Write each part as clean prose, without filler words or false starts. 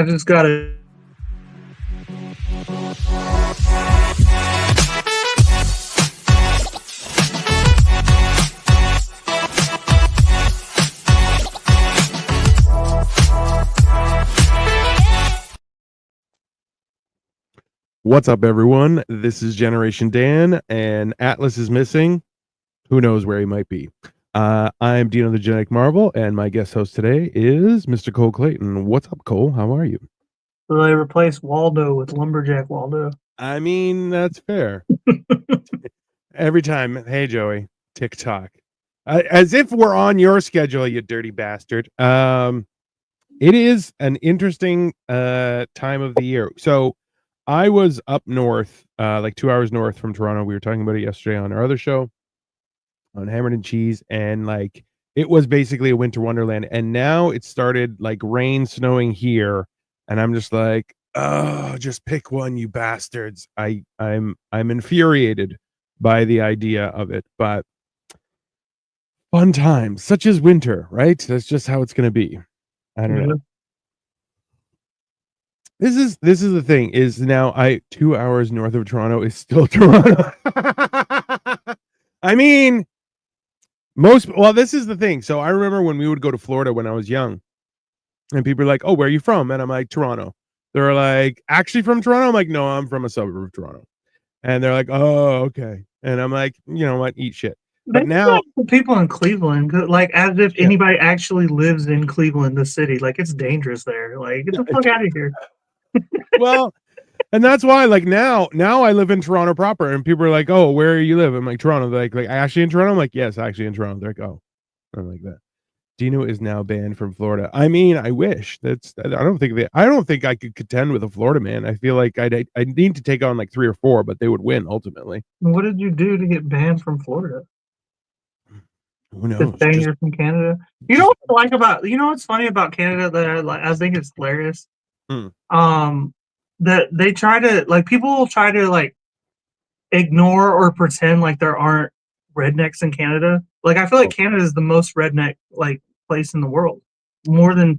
I just gotta. What's up, everyone? This is Generation Dan, and Atlas is missing. Who knows where he might be? I'm Dino the Genetic Marvel, and my guest host today is Mr. Cole Clayton. What's up, Cole? How are you? So they replaced Waldo with Lumberjack Waldo. I mean, that's fair. Every time, hey, Joey, TikTok. As if we're on your schedule, you dirty bastard. It is an interesting time of the year. So I was up north, like 2 hours north from Toronto. We were talking about it yesterday on our other show on Hammered and Cheese, and like it was basically a winter wonderland. And now it started like rain, snowing here, and I'm just like, oh, just pick one, you bastards. I'm infuriated by the idea of it, but fun times, such as winter, right? That's just how it's going to be. I don't know. This is the thing is now 2 hours north of Toronto is still Toronto. I mean, this is the thing. So I remember when we would go to Florida when I was young, and people are like, "Oh, where are you from?" And I'm like, "Toronto." They're like, "Actually from Toronto?" I'm like, "No, I'm from a suburb of Toronto." And they're like, "Oh, okay." And I'm like, "You know what? Eat shit." But now people in Cleveland, like as if anybody actually lives in Cleveland, the city, like it's dangerous there. Like get the fuck out of here. Well, and that's why, like now I live in Toronto proper, and people are like, "Oh, where you live?" I'm like, "Toronto." They're like actually in Toronto? I'm like, "Yes, actually in Toronto." They're like, "Oh," I'm like that. Dino is now banned from Florida. I mean, I wish. I don't think I could contend with a Florida man. I feel like I need to take on like 3 or 4, but they would win ultimately. What did you do to get banned from Florida? Who knows? You're from Canada. You know what's funny about Canada that I think it's hilarious. That they try to like people try to like ignore or pretend like there aren't rednecks in Canada. Like I feel like Canada is the most redneck like place in the world, more than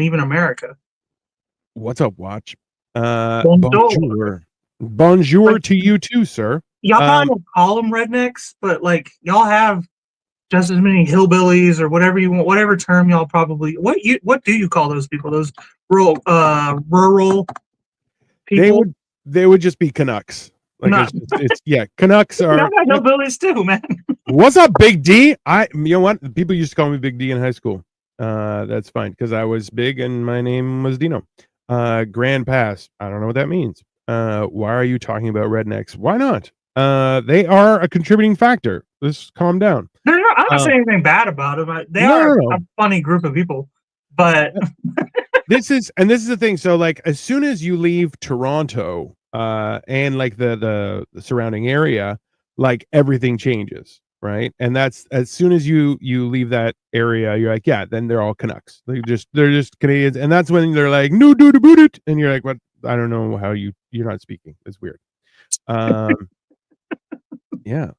even America. What's up, Watch? Bonjour like, to you too, sir. Y'all probably don't call them rednecks, but like y'all have just as many hillbillies or whatever you want, whatever term y'all probably. What do you call those people? Those rural people. They would just be Canucks. Like it's Canucks are hillbillies too, man. What's up, Big D? You know what? People used to call me Big D in high school. That's fine because I was big and my name was Dino. Grand Pass. I don't know what that means. Why are you talking about rednecks? Why not? They are a contributing factor. Let's calm down. I'm not saying anything bad about them. They are a funny group of people, but this is the thing. So like as soon as you leave Toronto, and like the surrounding area, like everything changes, right? And that's as soon as you leave that area, you're like, yeah, then they're all Canucks. They're just Canadians, and that's when they're like, no, dude, about it, and you're like, what? I don't know how you're not speaking. It's weird. Yeah.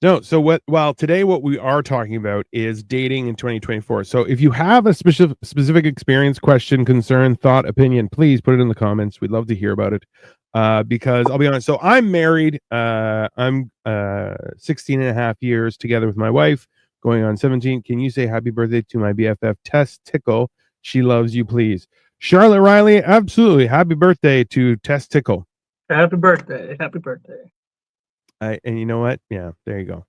No, so today what we are talking about is dating in 2024. So if you have a specific experience, question, concern, thought, opinion, please put it in the comments. We'd love to hear about it. Because I'll be honest, so I'm married. I'm 16 and a half years together with my wife, going on 17. Can you say happy birthday to my BFF Tess Tickle? She loves you, please. Charlotte Riley, absolutely. Happy birthday to Tess Tickle. Happy birthday. Happy birthday. And you know what? Yeah, there you go.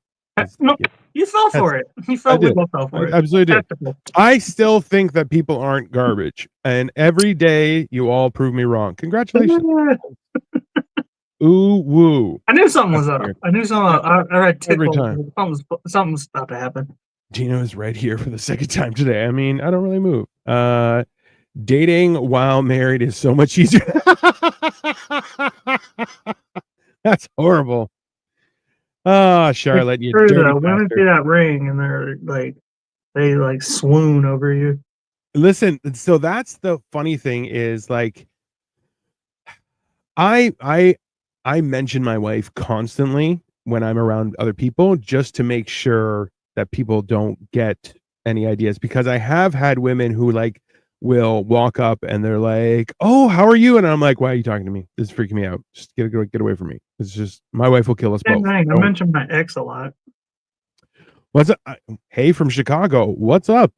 No, you fell for it. You fell for it. I absolutely did. I still think that people aren't garbage, and every day you all prove me wrong. Congratulations. Ooh woo! I knew something was up. I knew something. I read every time. Something's about to happen. Dino is right here for the second time today. I mean, I don't really move. Dating while married is so much easier. That's horrible. Oh, Charlotte, you dirty bastard. Women see that ring and they're like, they like swoon over you. Listen, so that's the funny thing is like, I mention my wife constantly when I'm around other people just to make sure that people don't get any ideas, because I have had women who like will walk up and they're like, "Oh, how are you?" And I'm like, "Why are you talking to me? This is freaking me out. Just get away from me. It's just my wife will kill us Same both." thing. I mentioned my ex a lot. What's up? Hey, from Chicago. What's up?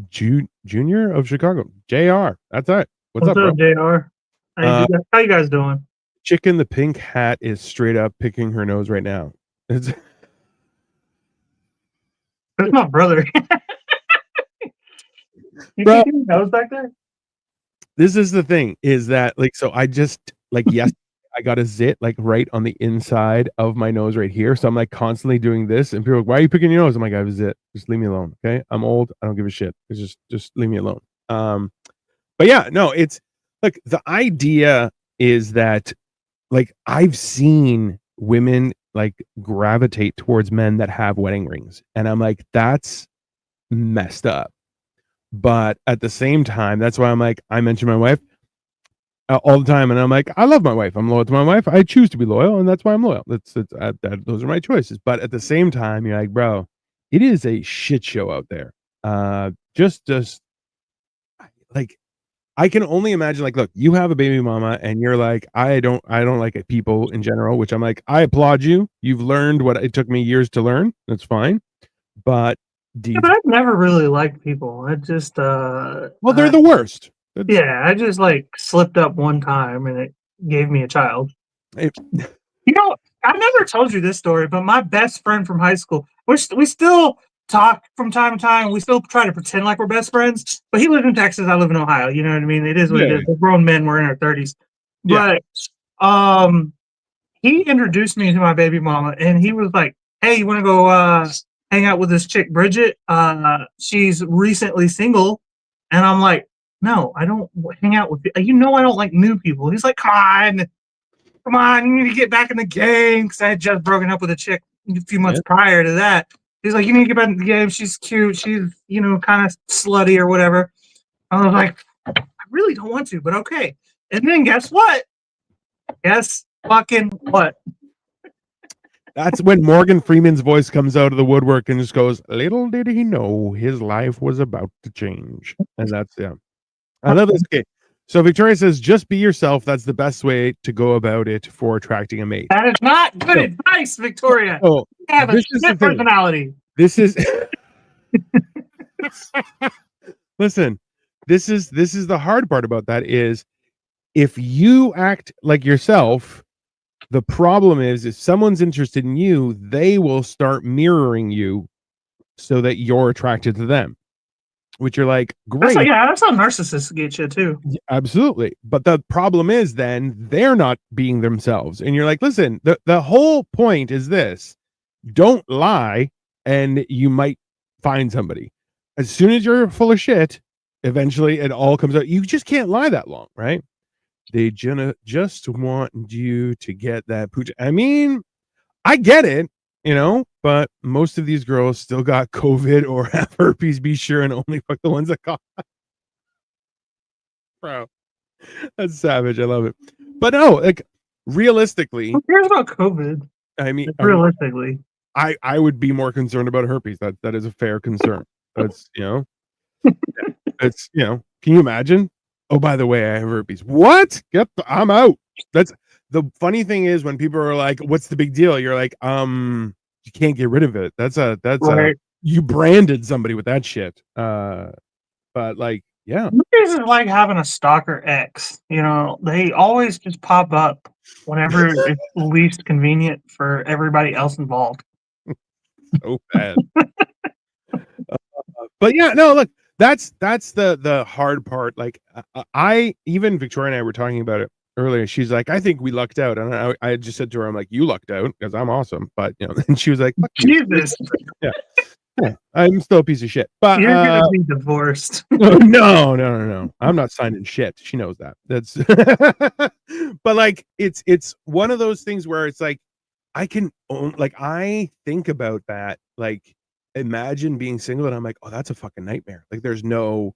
Junior of Chicago. JR. That's it. What's up, bro? JR? How you guys doing? Chick in the pink hat is straight up picking her nose right now. That's my brother. You Bro, picking your nose back there? this is the thing, is that like, so I just like yesterday I got a zit like right on the inside of my nose right here. So I'm like constantly doing this, and people are like, "Why are you picking your nose?" I'm like, "I have a zit. Just leave me alone. Okay. I'm old. I don't give a shit. It's just leave me alone." But yeah, no, it's like the idea is that like I've seen women like gravitate towards men that have wedding rings, and I'm like, that's messed up. But at the same time, that's why I'm like, I mention my wife all the time, and I'm like, I love my wife. I'm loyal to my wife. I choose to be loyal, and that's why I'm loyal. Those are my choices. But at the same time, you're like, bro, it is a shit show out there. Just like I can only imagine. Like, look, you have a baby mama, and you're like, I don't like it, people in general. Which I'm like, I applaud you. You've learned what it took me years to learn. That's fine. But Yeah, but I've never really liked people. I just well, they're the worst. Yeah, I just like slipped up one time and it gave me a child. It, You know, I never told you this story, but my best friend from high school, we still talk from time to time. We still try to pretend like we're best friends, but he lives in Texas. I live in Ohio. You know what I mean? It is what it is. We're grown men. We're in our 30s. But he introduced me to my baby mama, and he was like, "Hey, you want to go hang out with this chick, Bridget? She's recently single." And I'm like, "No, I don't hang out with you. You know, I don't like new people." He's like, come on, you need to get back in the game, because I had just broken up with a chick a few months prior to that. He's like, you need to get back in the game. She's cute. She's, kind of slutty or whatever. I was like, I really don't want to, but okay. And then guess what? Guess fucking what? That's when Morgan Freeman's voice comes out of the woodwork and just goes, "Little did he know his life was about to change." And that's, yeah. I love this. Okay. So Victoria says, just be yourself. That's the best way to go about it for attracting a mate. That is not good advice, Victoria. You have a shit personality. This is listen, this is the hard part about that is if you act like yourself, the problem is if someone's interested in you, they will start mirroring you so that you're attracted to them. Which you're like, great. That's how narcissists get you too. Absolutely. But the problem is then they're not being themselves. And you're like, listen, the whole point is this. Don't lie and you might find somebody. As soon as you're full of shit, eventually it all comes out. You just can't lie that long, right? They just want you to get that pooch. I mean, I get it, but most of these girls still got COVID or have herpes. Be sure and only fuck the ones that got. Bro, that's savage. I love it. But no, like realistically, who cares about COVID? I mean, realistically, I would be more concerned about herpes. That is a fair concern. That's it's can you imagine? Oh, by the way, I have herpes. What? I'm out. That's the funny thing is when people are like, "What's the big deal?" You're like, you can't get rid of it. That's you branded somebody with that shit. But like, yeah, this is like having a stalker ex. They always just pop up whenever it's least convenient for everybody else involved. So bad. But yeah, no, look, that's the hard part. Like, even Victoria and I were talking about it earlier. She's like, I think we lucked out, and I just said to her, I'm like, you lucked out because I'm awesome. But and she was like, fuck Jesus. Yeah. I'm still a piece of shit. But you're gonna be divorced. No. I'm not signing shit. She knows that. That's but like it's one of those things where it's like I think about that. Like imagine being single and I'm like, oh, that's a fucking nightmare. Like there's no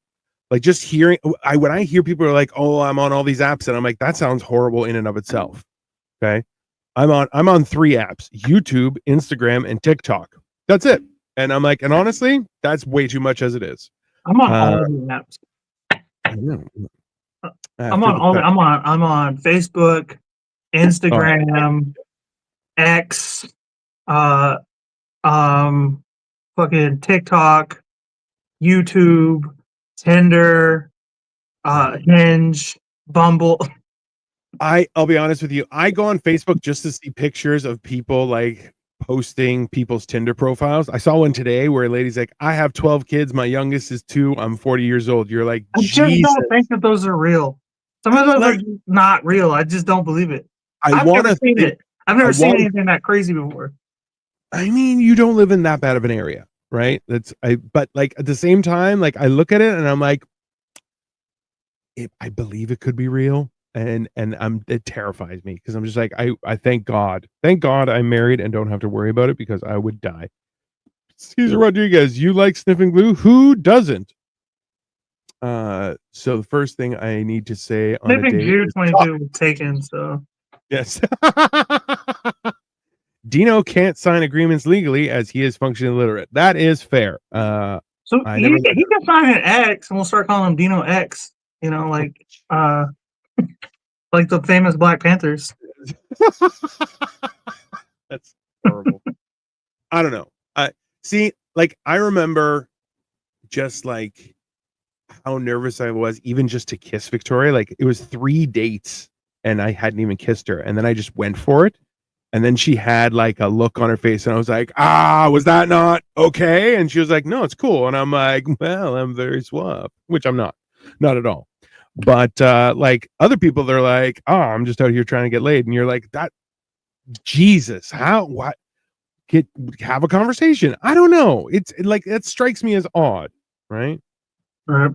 like just hearing when I hear people are like, oh, I'm on all these apps, and I'm like, that sounds horrible in and of itself. Okay. I'm on 3 apps: YouTube, Instagram, and TikTok. That's it. And I'm like, and honestly, that's way too much as it is. I'm on all the apps. I know. I'm After the fact. I'm on Facebook, Instagram, X, uh, fucking TikTok, YouTube, Tinder, Hinge, Bumble. I'll be honest with you. I go on Facebook just to see pictures of people like posting people's Tinder profiles. I saw one today where a lady's like, I have 12 kids. My youngest is 2. I'm 40 years old. You're like, I just Jesus. don't think that those are real. Some of those Like, are just not real. I just don't believe it. I I've want never to seen think, it. I've never I seen want, anything that crazy before. I mean, you don't live in that bad of an area, right? But like at the same time, like I look at it and I'm like, I believe it could be real. And it terrifies me because I'm just like, I thank God I'm married and don't have to worry about it because I would die. Cesar Rodriguez, you like sniffing glue? Who doesn't? So the first thing I need to say on a Maybe date Jude is 22 was taken, so yes. Dino can't sign agreements legally as he is functionally illiterate. That is fair. so I never he can sign an X, and we'll start calling him Dino X. You know, like the famous Black Panthers. That's horrible. I don't know. I see, like I remember just like how nervous I was even just to kiss Victoria. Like it was 3 dates and I hadn't even kissed her. And then I just went for it. And then she had like a look on her face and I was like, was that not okay? And she was like, no, it's cool. And I'm like, well, I'm very suave, which I'm not at all. But like other people, they're like, I'm just out here trying to get laid. And you're like, that Jesus, what? Have a conversation. I don't know. It's like it strikes me as odd, right? Right.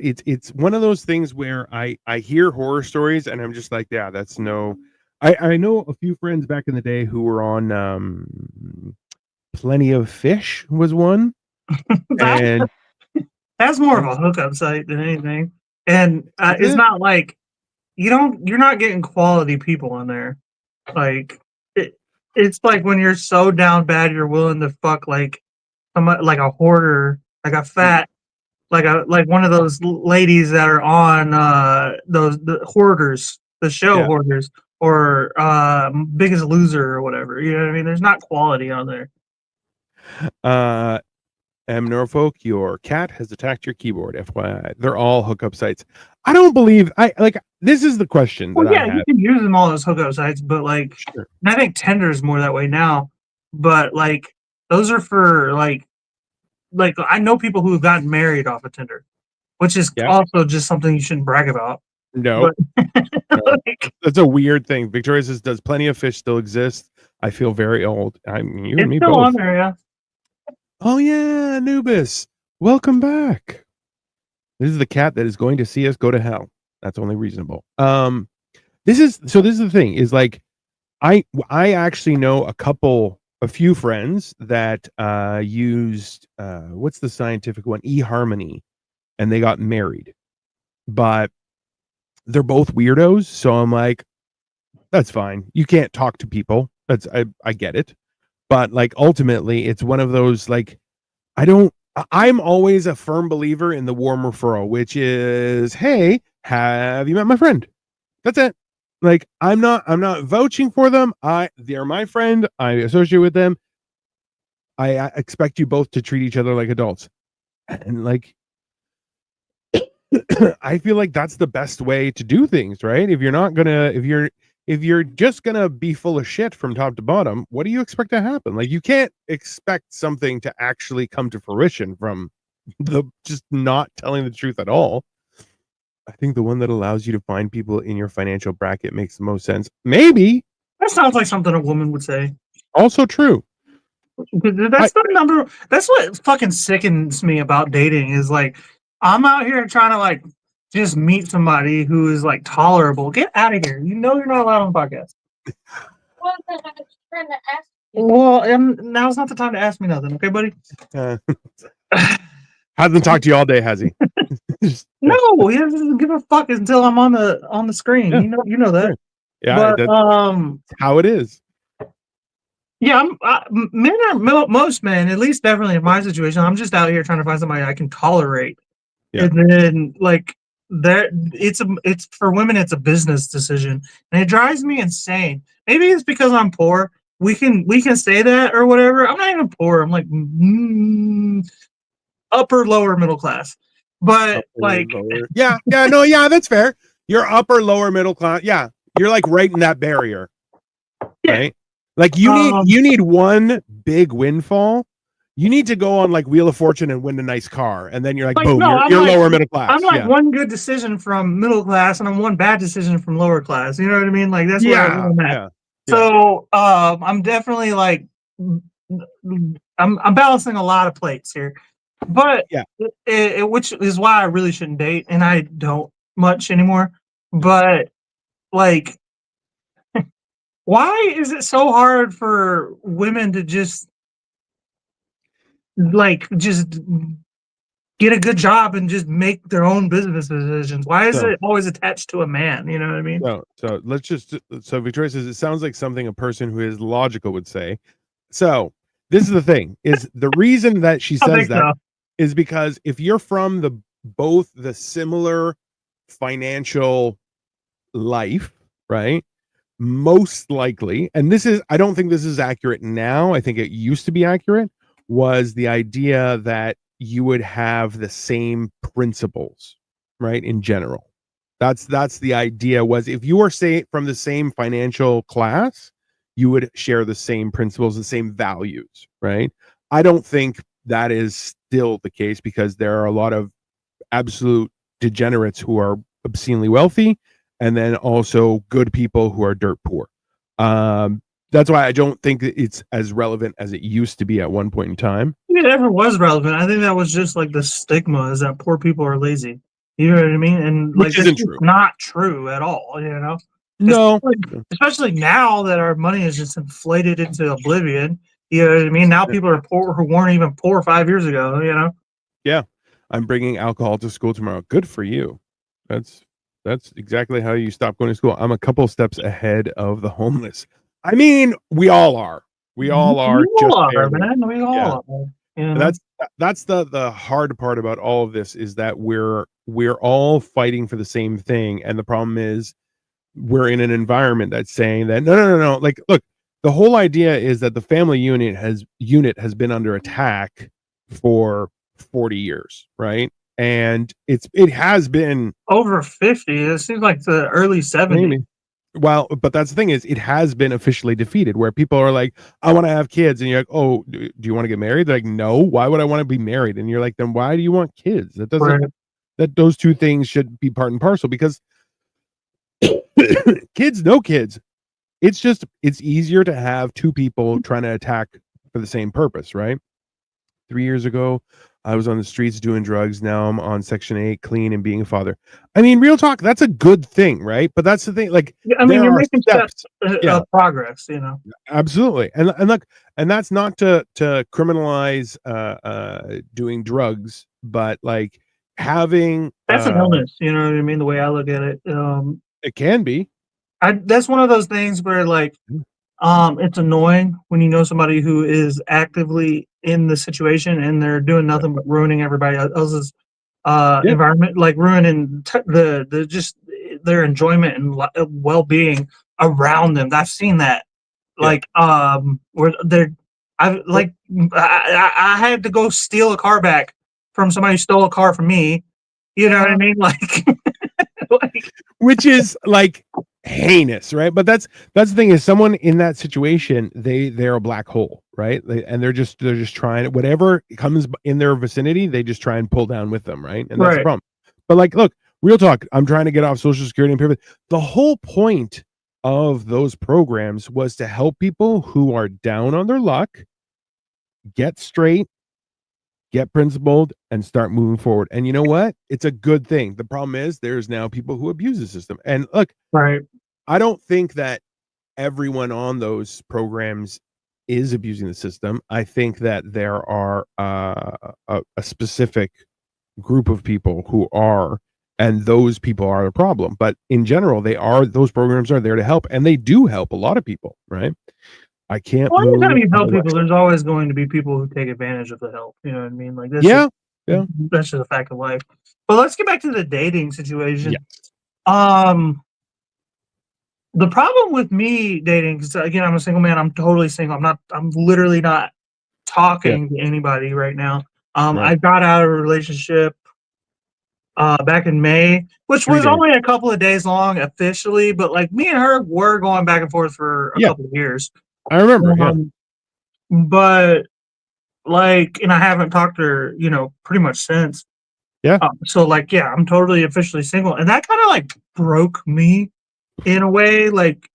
It's one of those things where I hear horror stories and I'm just like, yeah, that's no. I know a few friends back in the day who were on Plenty of Fish was one, and That's more of a hookup site than anything, and it's it? not like you're not getting quality people on there. Like it's like when you're so down bad, you're willing to fuck like like a hoarder, like a fat, like one of those ladies that are on the Hoarders, the show Yeah. Hoarders, or Biggest Loser or whatever. You know what I mean? There's not quality on there. M. Norfolk, your cat has attacked your keyboard. FYI, they're all hookup sites. I don't believe I like. This is the question Well, that I yeah, you have. can use them all as hookup sites, but like, Sure. and I think Tinder's more that way now. But like, those are for like I know people who have gotten married off of Tinder, which is Yeah. also just something you shouldn't brag about. No. But like, That's a weird thing. Victoria says, "Does Plenty of Fish still exist?" I feel very old. I mean, you and it's me still both. on there, yeah. Oh yeah, Anubis, welcome back. This is the cat that is going to see us go to hell. That's only reasonable. This is the thing is like I actually know a few friends that used what's the scientific one, eHarmony, and they got married, but they're both weirdos. So I'm like, that's fine. You can't talk to people. I get it, but like ultimately, it's one of those like I'm always a firm believer in the warm referral, which is, hey, have you met my friend? That's it. Like I'm not vouching for them. They're my friend. I associate with them. I expect you both to treat each other like adults. And like I feel like that's the best way to do things, right? If you're just gonna be full of shit from top to bottom, what do you expect to happen? Like you can't expect something to actually come to fruition from the just not telling the truth at all. I think the one that allows you to find people in your financial bracket makes the most sense. Maybe. That sounds like something a woman would say. Also true. That's the number. That's what fucking sickens me about dating is like I'm out here trying to like just meet somebody who is like tolerable. Get out of here. You know you're not allowed on the podcast. Well, now's not the time to ask me nothing, okay, buddy? Hasn't talked to you all day, has he? No, he doesn't give a fuck until I'm on the screen. Yeah. You know that. Yeah, But how it is. yeah, most men, at least definitely in my situation, I'm just out here trying to find somebody I can tolerate. Yeah. And then like that, it's for women, it's a business decision, and it drives me insane. Maybe it's because I'm poor. We can say that or whatever. I'm not even poor. I'm like upper lower middle class, but Upper, like lower. Yeah, yeah, no, yeah, that's fair. You're upper, lower, middle class. Yeah, you're like right in that barrier, yeah. right? Like you need one big windfall. You need to go on like Wheel of Fortune and win a nice car, and then you're like, Like boom, no, you're lower middle I'm class. like Yeah, one good decision from middle class, and I'm one bad decision from lower class. You know what I mean? Like that's where yeah, I'm at. yeah, yeah. So I'm definitely like I'm balancing a lot of plates here, but Yeah. which is why I really shouldn't date, and I don't much anymore. But like, why is it so hard for women to just get a good job and just make their own business decisions? Why is So, it always attached to a man? You know what I mean? so let's just so Victoria says it sounds like something a person who is logical would say. So this is the thing: is the reason that she I says think that so. is because if you're from the both the similar financial life, right? Most likely, and this is I don't think this is accurate now. I think it used to be accurate, was the idea that you would have the same principles, right? In general. That's the idea was if you are say from the same financial class, you would share the same principles, the same values, right? I don't think that is still the case because there are a lot of absolute degenerates who are obscenely wealthy, and then also good people who are dirt poor. That's why I don't think it's as relevant as it used to be at one point in time. It ever was relevant. I think that was just like the stigma is that poor people are lazy. You know what I mean? And Which like that's isn't just true. not true at all. You know, No. especially now that our money is just inflated into oblivion. You know what I mean? Now people are poor who weren't even poor 5 years ago. You know. Yeah. I'm bringing alcohol to school tomorrow. Good for you. That's that's exactly how you stop going to school. I'm a couple steps ahead of the homeless. I mean, we all are. We all are We all just are, barely. man. We Yeah. all are. You know. That's the hard part about all of this is that we're all fighting for the same thing, and the problem is we're in an environment that's saying that no. Like, look, the whole idea is that the family unit has been under attack for 40 years, right? And it has been Over 50. It seems like the early 70s. maybe. Well, but that's the thing is it has been officially defeated where people are like, I want to have kids. And you're like, oh, do you want to get married? They're like, no, why would I want to be married? And you're like, then why do you want kids? That doesn't, Right. that those two things should be part and parcel because kids, no kids. It's easier to have two people trying to attack for the same purpose, right? 3 years ago, I was on the streets doing drugs. Now I'm on Section 8, clean and being a father. I mean, real talk, that's a good thing, right? But that's the thing. Like, Yeah, I mean, there you're are making steps steps. Yeah, of progress. You know. absolutely. And look, and that's not to criminalize doing drugs, but like having That's an illness, you know what I mean? The way I look at it, it can be. that's one of those things where like, it's annoying when you know somebody who is actively in the situation and they're doing nothing but ruining everybody else's Yeah, environment, like ruining the just their enjoyment and well being around them. I've seen that, yeah. like where they're, I Well, like I had to go steal a car back from somebody who stole a car from me. You know what I mean? Like, like which is like heinous, right? But that's the thing is someone in that situation, they're a black hole, right? And they're just trying whatever comes in their vicinity, they just try and pull down with them, right? And that's the right, problem. But like, look, real talk, I'm trying to get off Social Security and pay. The whole point of those programs was to help people who are down on their luck get straight, get principled, and start moving forward. And you know what? It's a good thing. The problem is there's now people who abuse the system. And look, right. I don't think that everyone on those programs is abusing the system. I think that there are a specific group of people who are, and those people are the problem. But in general, those programs are there to help, and they do help a lot of people, right? I can't Well, anytime move you to the help people, west. there's always going to be people who take advantage of the help. You know what I mean? Like that's just Yeah, Yeah. That's just a fact of life. But let's get back to the dating situation. Yes. Um, the problem with me dating, because again, I'm a single man. I'm totally single. I'm literally not Yeah. talking to anybody right now. Right. I got out of a relationship back in May, which 3 was days. only a couple of days long officially, but like me and her were going back and forth for a Yeah. couple of years. I remember. Yeah. Um, but like, and I haven't talked to her, pretty much since. Yeah. So like, yeah, I'm totally officially single, and that kind of like broke me in a way, like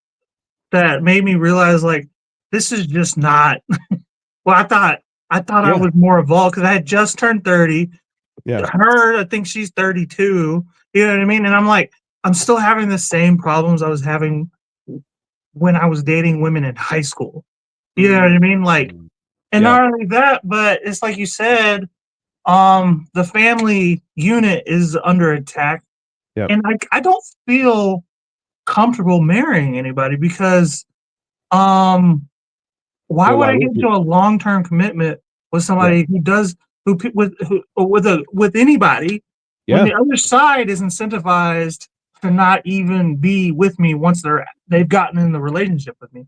that made me realize like this is just not. Well, I thought I Yeah. was more evolved because I had just turned 30. Yeah. Her, I think she's 32. You know what I mean? And I'm like, I'm still having the same problems I was having when I was dating women in high school. You know what I mean? Like, Mm. and Yeah. not only that, but it's like you said, the family unit is under attack, Yep. and I don't feel comfortable marrying anybody because, um, why Well, would why I get would you? into a long term commitment with Yeah. somebody who does who with anybody when Yeah. the other side is incentivized to not even be with me once they've gotten in the relationship with me?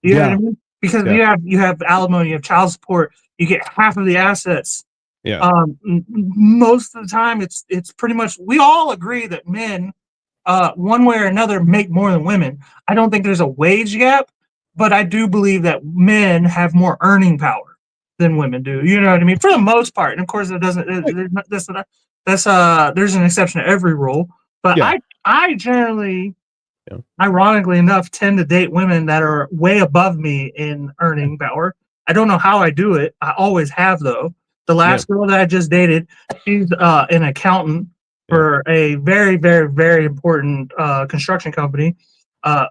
You know what I Yeah. mean? Because Yeah. you have alimony, you have child support, you get half of the assets. Yeah. Most of the time, it's pretty much we all agree that men, one way or another, make more than women. I don't think there's a wage gap, but I do believe that men have more earning power than women do. You know what I mean? For the most part, and of course, it doesn't. Right. There's an exception to every rule, but Yeah. I generally, Yeah. ironically enough, tend to date women that are way above me in Yeah. earning power. I don't know how I do it. I always have though. The Yeah. last girl that I just dated, she's an accountant Yeah. for a very, very, very important construction company.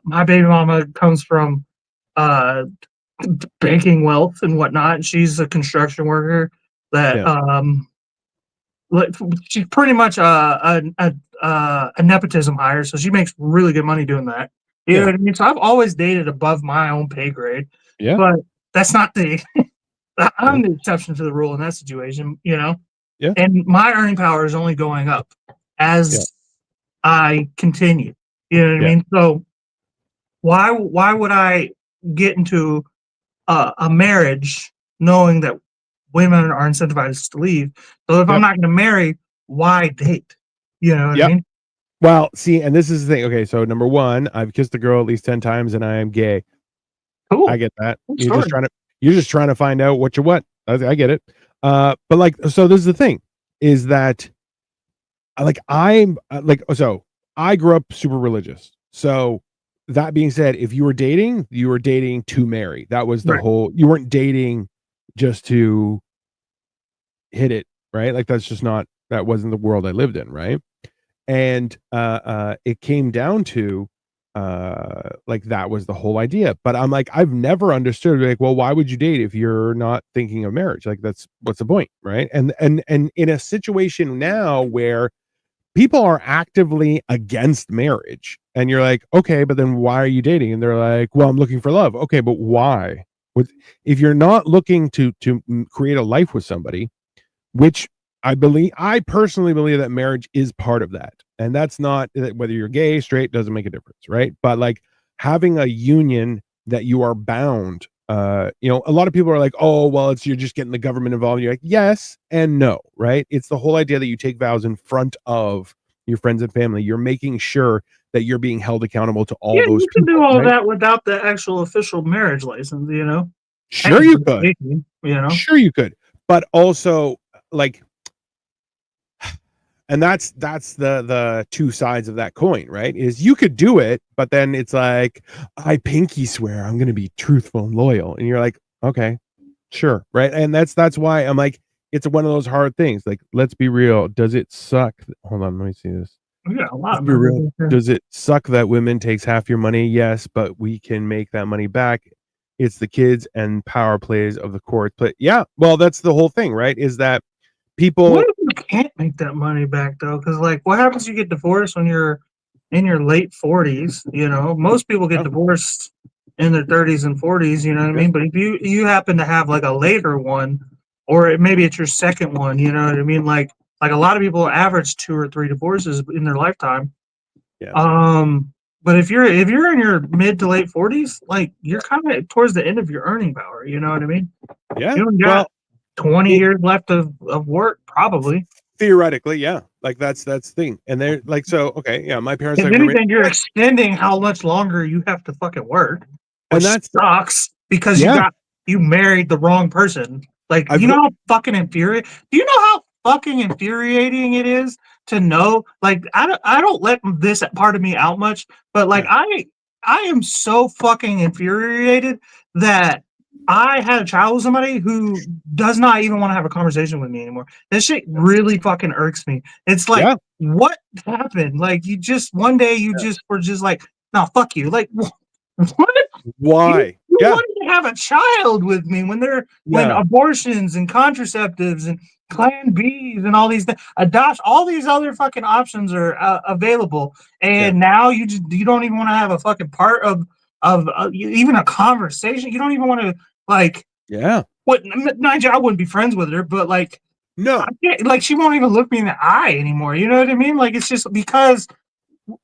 My baby mama comes from uh, banking wealth and whatnot. She's a construction worker that Yeah. she's pretty much a nepotism hire, so she makes really good money doing that. You know Yeah. what I mean? So I've always dated above my own pay grade, Yeah. but that's not the. Yeah. I'm the exception to the rule in that situation. Yeah. And my earning power is only going up Yeah. as I continue. You know what I Yeah. mean? So why would I get into a marriage knowing that women are incentivized to leave? So if I'm Yep. not going to marry, why date? You know what I Yep. mean? Well, see, and this is the thing. Okay, so number one, I've kissed a girl at least 10 times and I am gay. I Cool. get that. Good story. You're just trying to find out what you're what. I get it. But like, so this is the thing, is that like I'm like, so I grew up super religious. So that being said, if you were dating to marry. That was the Right. whole, you weren't dating just to hit it, right? Like that's just not, that wasn't the world I lived in, right? And it came down to like that was the whole idea. But I'm like, I've never understood, like, well, why would you date if you're not thinking of marriage? Like that's, what's the point, right? And in a situation now where people are actively against marriage and you're like, okay, but then why are you dating? And they're like, well, I'm looking for love. Okay, but why? With, if you're not looking to create a life with somebody, which I personally believe that marriage is part of that. And that's not whether you're gay, straight, doesn't make a difference, right? But like having a union that you are bound, a lot of people are like, oh, well, it's, you're just getting the government involved. You're like, yes and no, right? It's the whole idea that you take vows in front of your friends and family. You're making sure that you're being held accountable to all Yeah, those you can do people, all right? that without the actual official marriage license. Sure you Technically could. speaking. Sure you could. But also like, and that's the two sides of that coin, right? Is you could do it, but then it's like, I pinky swear I'm going to be truthful and loyal, and you're like, okay, sure, right? And that's why I'm like, it's one of those hard things. Like, let's be real, does it suck? Hold on, let me see this. Yeah, a lot Let's of be real, them. does it suck that women takes half your money? Yes, but we can make that money back. It's the kids and power plays of the court play. Yeah, well, that's the whole thing, right? Is that What people, if you can't make that money back though? Because like, what happens if you get divorced when you're in your late 40s? Most people get oh, divorced in their 30s and 40s. You know what I yeah, mean? But if you happen to have like a later one, or maybe it's your second one. You know what I mean? Like a lot of people average 2 or 3 divorces in their lifetime. Yeah. But if you're in your mid to late 40s, like you're kind of towards the end of your earning power. You know what I mean? Yeah. You only got 20 years left of work, probably. Theoretically, yeah. Like that's the thing. And they're like, so okay, yeah, my parents If like anything, you're extending how much longer you have to fucking work, and which that's sucks because yeah. you married the wrong person. Like, I've you know how fucking infuriating. Do you know how fucking infuriating it is to know? Like, I don't let this part of me out much, but like, yeah. I am so fucking infuriated that I had a child with somebody who does not even want to have a conversation with me anymore. This shit really fucking irks me. It's like, Yeah. what happened? Like, you just one day you just were just like, no, fuck you. Like, what? Why? You Yeah. wanted to have a child with me when Yeah. abortions and contraceptives and Plan Bs and all these adopt all these other fucking options are available, and now you don't even want to have a fucking part of even a conversation. You don't even want to like Yeah. what? Mind you, I wouldn't be friends with her, but like I No. can't, like she won't even look me in the eye anymore. You know what I mean? Like it's just because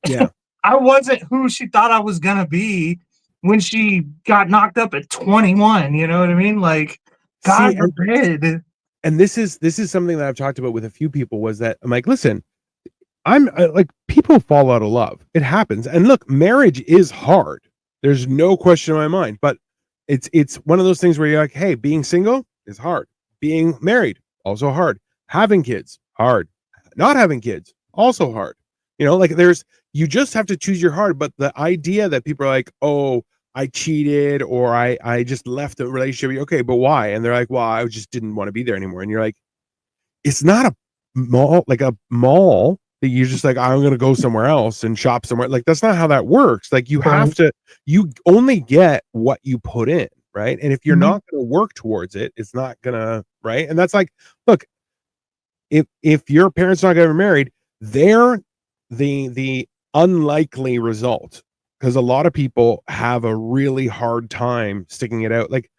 Yeah. I wasn't who she thought I was gonna be when she got knocked up at 21. You know what I mean? Like, God See, forbid. and this is something that I've talked about with a few people was that I'm like, listen, I'm like people fall out of love. It happens. And look, marriage is hard. There's no question in my mind, but it's one of those things where you're like, hey, being single is hard. Being married also hard. Having kids hard. Not having kids also hard. You know, like you just have to choose your heart, but the idea that people are like, "Oh, I cheated or I just left a relationship." Okay, but why? And they're like, "Well, I just didn't want to be there anymore." And you're like, it's not a mall that you're just like, I'm gonna go somewhere else and shop somewhere. Like that's not how that works. Like you only get what you put in, right? And if you're Mhm. not gonna work towards it, it's not gonna, right? And that's like, look, if your parents not getting married, they're the unlikely result because a lot of people have a really hard time sticking it out. Like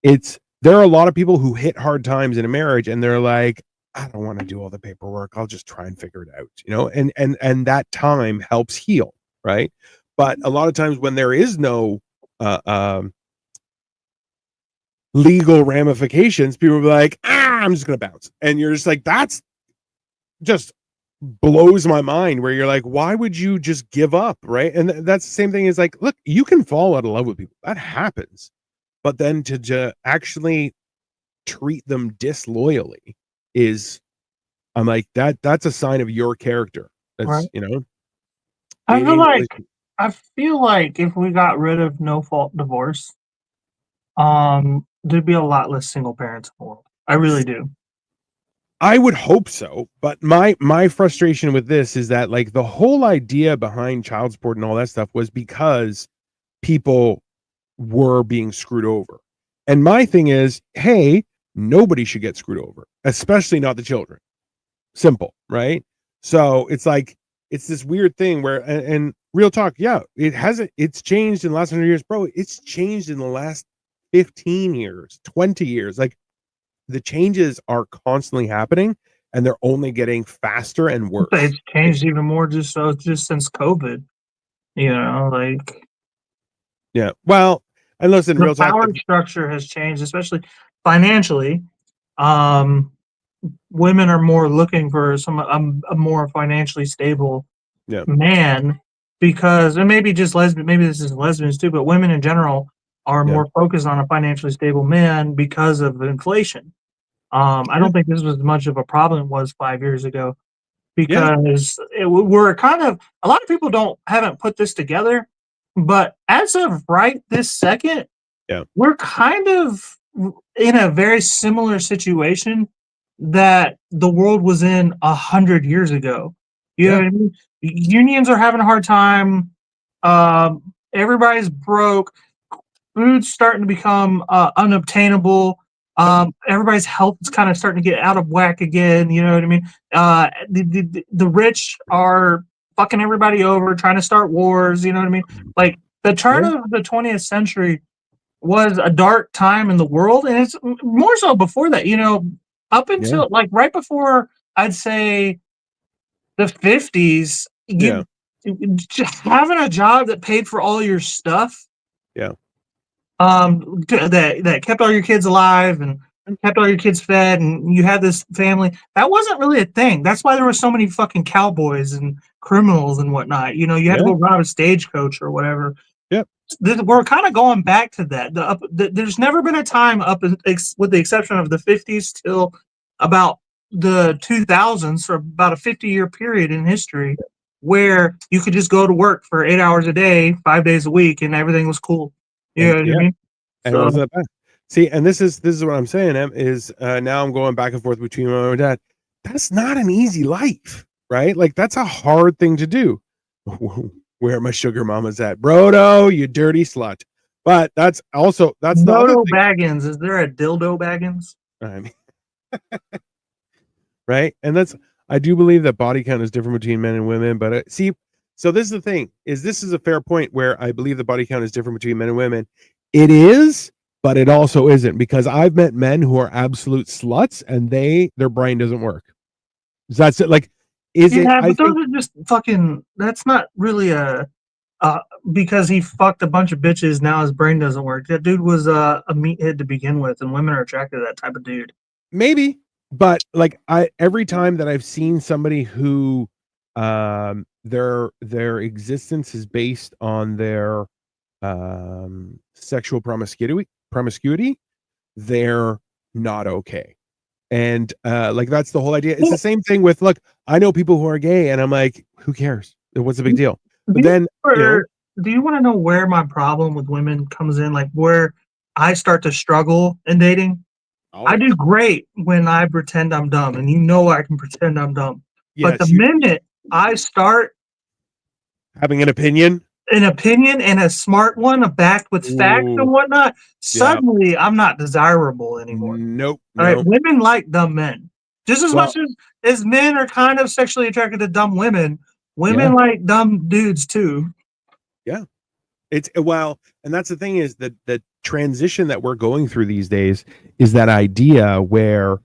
there are a lot of people who hit hard times in a marriage and they're like, I don't want to do all the paperwork. I'll just try and figure it out, you know? And that time helps heal, right? But a lot of times when there is no uh, um, legal ramifications, people will be like, I'm just gonna bounce. And you're just like, that's just blows my mind where you're like, why would you just give up, right? And that's the same thing as like, look, you can fall out of love with people. That happens. But then to actually treat them disloyally is I'm like that's a sign of your character. That's Right. I feel dating like I feel like if we got rid of no fault divorce, there'd be a lot less single parents in the world. I really do. I would hope so, but my frustration with this is that like the whole idea behind child support and all that stuff was because people were being screwed over. And my thing is, hey, nobody should get screwed over, especially not the children. Simple, right? So it's like it's this weird thing where and real talk, yeah, it's changed in the last 100 years, bro. It's changed in the last 15 years, 20 years. Like the changes are constantly happening and they're only getting faster and worse. It's changed even more just since COVID. You know, like Yeah. Well, and listen, the real talk. power structure has changed, especially financially. Um, Women are more looking for a more financially stable Yeah. man because, and maybe just lesbian, maybe this is lesbians too, but women in general are Yeah. more focused on a financially stable man because of inflation. I Yeah. don't think this was as much of a problem it was 5 years ago Yeah. because we're kind of a lot of people haven't put this together, but as of right this second, Yeah. we're kind of in a very similar situation that the world was in 100 years ago. You know Yeah. what I mean? Unions are having a hard time. Everybody's broke. Food's starting to become unobtainable. Everybody's health is kind of starting to get out of whack again. You know what I mean? The rich are fucking everybody over, trying to start wars. You know what I mean? Like the turn Yeah. of the 20th century was a dark time in the world, and it's more so before that. Up Yeah. until like right before, I'd say the 50s, Yeah. just having a job that paid for all your stuff, Yeah. that kept all your kids alive and kept all your kids fed, and you had this family. That wasn't really a thing. That's why there were so many fucking cowboys and criminals and whatnot. You had to Yeah. go rob a stagecoach or whatever. Yep. We're kind of going back to that. There's never been a time with the exception of the 50s till about the 2000s, for about a 50-year period in history, where you could just go to work for 8 hours a day, 5 days a week, and everything was cool. You And know what I yeah, mean? and it So wasn't that bad. See, and this is what I'm saying, Em, is now I'm going back and forth between my mom and dad. That's not an easy life, right? Like that's a hard thing to do. Where my sugar mama's at, Brodo, you dirty slut. But that's the other Dodo thing. Baggins, is there a dildo Baggins? I mean, right? And that's I do believe that body count is different between men and women. But see, so this is the thing: is this is a fair point where I believe the body count is different between men and women. It is, but it also isn't because I've met men who are absolute sluts and their brain doesn't work. That's it. Like, is it? Yeah, I but those think are just fucking. That's not really uh, because he fucked a bunch of bitches. Now his brain doesn't work. That dude was a meathead to begin with, and women are attracted to that type of dude. maybe, but like I every time that I've seen somebody who their existence is based on their sexual promiscuity, they're not okay. And like that's the whole idea. It's the Well, same thing with look, I know people who are gay and I'm like, who cares? What's the big deal? do But you, then, do you want to know where my problem with women comes in? Like where I start to struggle in dating? I do always. great when I pretend I'm dumb, and I can pretend I'm dumb. But the Yes, you minute I start having an opinion. an opinion and a smart one, backed with facts Ooh, and whatnot, yeah. suddenly I'm not desirable anymore. Nope, All right, nope. women like dumb men just as Well, much as men are kind of sexually attracted to dumb women. yeah, Women like dumb dudes too. yeah. It's well, and that's the thing is that the transition that we're going through these days is that idea where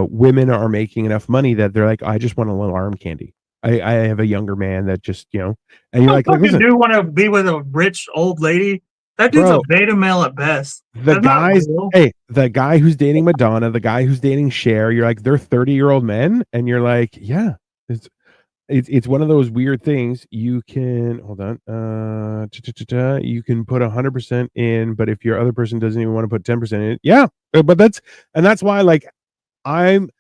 women are making enough money that they're like, I just want a little arm candy. I have a younger man that just, and you're I like, fucking listen, do want to be with a rich old lady. That dude's a bro, beta male at best. the That's not guys, real. hey, the guy who's dating Madonna, the guy who's dating Cher, you're like, they're 30-year-old men, and you're like, yeah, it's one of those weird things. You can hold on, you can put 100% in, but if your other person doesn't even want to put 10% in, yeah, but that's why I'm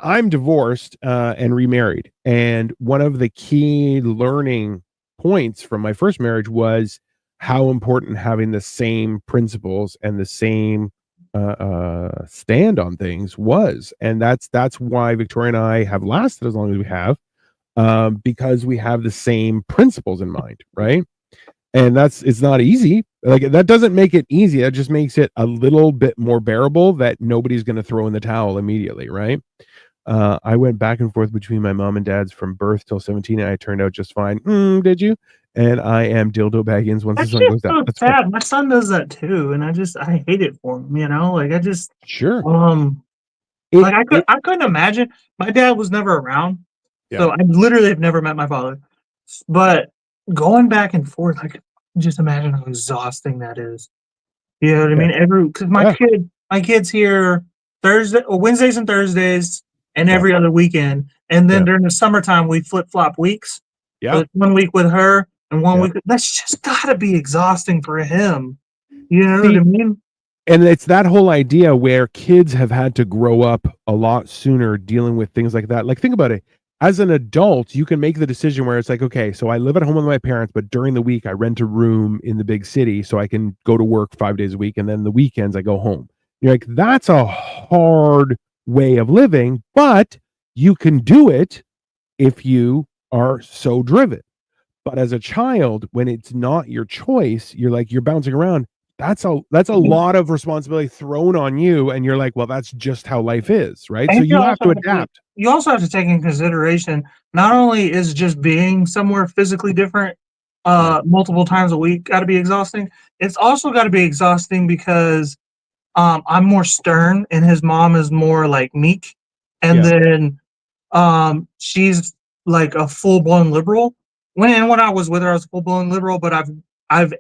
I'm divorced and remarried, and one of the key learning points from my first marriage was how important having the same principles and the same stand on things was, and that's why Victoria and I have lasted as long as we have, because we have the same principles in mind, right? And it's not easy. Like that doesn't make it easy. That just makes it a little bit more bearable that nobody's going to throw in the towel immediately, right? I went back and forth between my mom and dad's from birth till 17, and I turned out just fine. Did you? And I am dildo baggins once the That's sun just goes down. so That's fair. sad. My son does that too, and I hate it for him. Like Sure. um It like it I couldn't imagine. My dad was never around, yeah. so I literally have never met my father. But going back and forth, I can just imagine how exhausting that is. You know what I Yeah. mean? Because Yeah. my kid's here Wednesdays and Thursdays, and Yeah. every other weekend. And then Yeah. during the summertime, we flip flop weeks. So Yeah. it's 1 week with her and one Yeah. week. That's just gotta be exhausting for him. You know what I See, mean? and it's that whole idea where kids have had to grow up a lot sooner dealing with things like that. Like, think about it. As an adult, you can make the decision where it's like, okay, so I live at home with my parents, but during the week, I rent a room in the big city so I can go to work 5 days a week. And then the weekends, I go home. You're like, that's a hard way of living, but you can do it if you are so driven. But as a child, when it's not your choice, you're like you're bouncing around. That's a lot of responsibility thrown on you, and you're like, well, that's just how life is, right? So And you have to adapt. you also have to take in consideration not only is just being somewhere physically different, multiple times a week got to be exhausting. It's also got to be exhausting because I'm more stern and his mom is more like meek, and Yeah. then she's like a full blown liberal. When I was with her, I was full blown liberal, but I've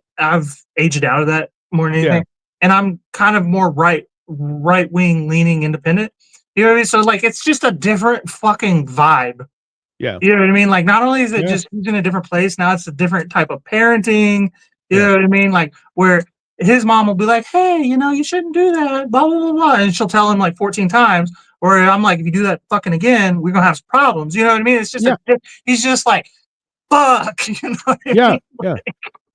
aged out of that more than Yeah. anything, and I'm kind of more right wing leaning independent. You know what I mean? So like, it's just a different fucking vibe. Yeah. You know what I mean? Like, not only is it Yeah. just he's in a different place now, it's a different type of parenting. You Yeah. know what I mean? Like, where his mom will be like, "Hey, you shouldn't do that," blah blah blah blah, and she'll tell him like 14 times. Or I'm like, "If you do that fucking again, we're gonna have some problems." You know what I mean? It's just Yeah. he's just like, "Fuck," you know what I Yeah. mean? Yeah.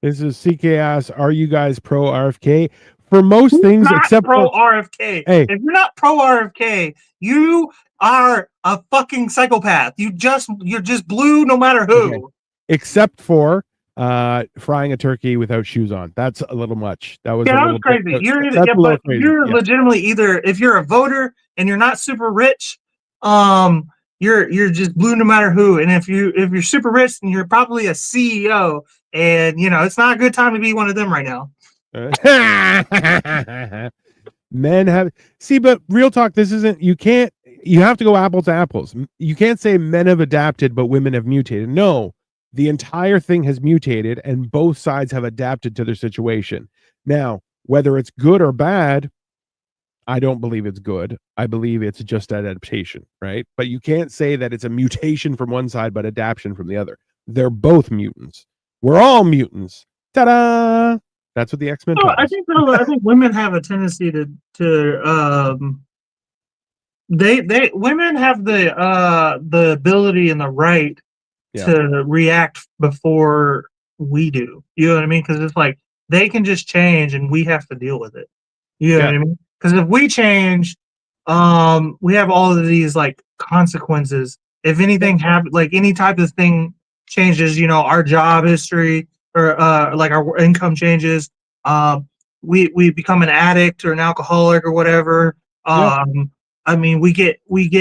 This is CK asks, are you guys pro RFK? For most Who's things, not except pro for RFK? hey, If you're not pro RFK, you are a fucking psychopath. You're just blue, no matter okay, who. except for frying a turkey without shoes on. That's a little much. That was Yeah, a that was little bit. crazy. You're either, That's yeah, a little but crazy. you're Yeah. legitimately either if you're a voter and you're not super rich, you're just blue no matter who. And if you're super rich, then you're probably a CEO, and it's not a good time to be one of them right now. Men have see, but real talk. This isn't. You can't. You have to go apples to apples. You can't say men have adapted, but women have mutated. No, the entire thing has mutated, and both sides have adapted to their situation. Now, whether it's good or bad, I don't believe it's good. I believe it's just adaptation, right? But you can't say that it's a mutation from one side, but adaptation from the other. They're both mutants. We're all mutants. Ta-da! That's what the X-Men So taught us. I think women have a tendency to they women have the ability and the right Yeah. to react before we do. You know what I mean? Because it's like they can just change and we have to deal with it. You know what Yeah. I mean? Because if we change, we have all of these like consequences. If Yeah. anything happens, like any type of thing changes, our job history or like our income changes, we become an addict or an alcoholic or whatever. Yeah. Um, I mean, we get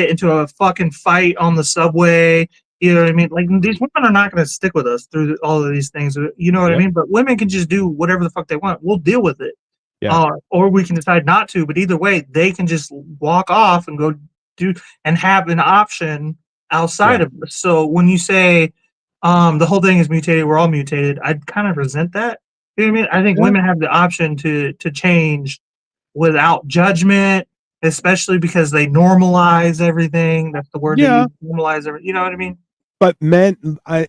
into a fucking fight on the subway. You know what I mean? Like these women are not going to stick with us through all of these things. You know what I Yep. mean? But women can just do whatever the fuck they want. We'll deal with it, Yeah. or we can decide not to. But either way, they can just walk off and go do and have an option Yeah. outside of us. So when you say the whole thing is mutated, we're all mutated. I kind of resent that. You know what I mean? I think Yeah. women have the option to change without judgment, especially because they normalize everything. That's the word they Yeah. use, normalize everything. You know what I mean? But men,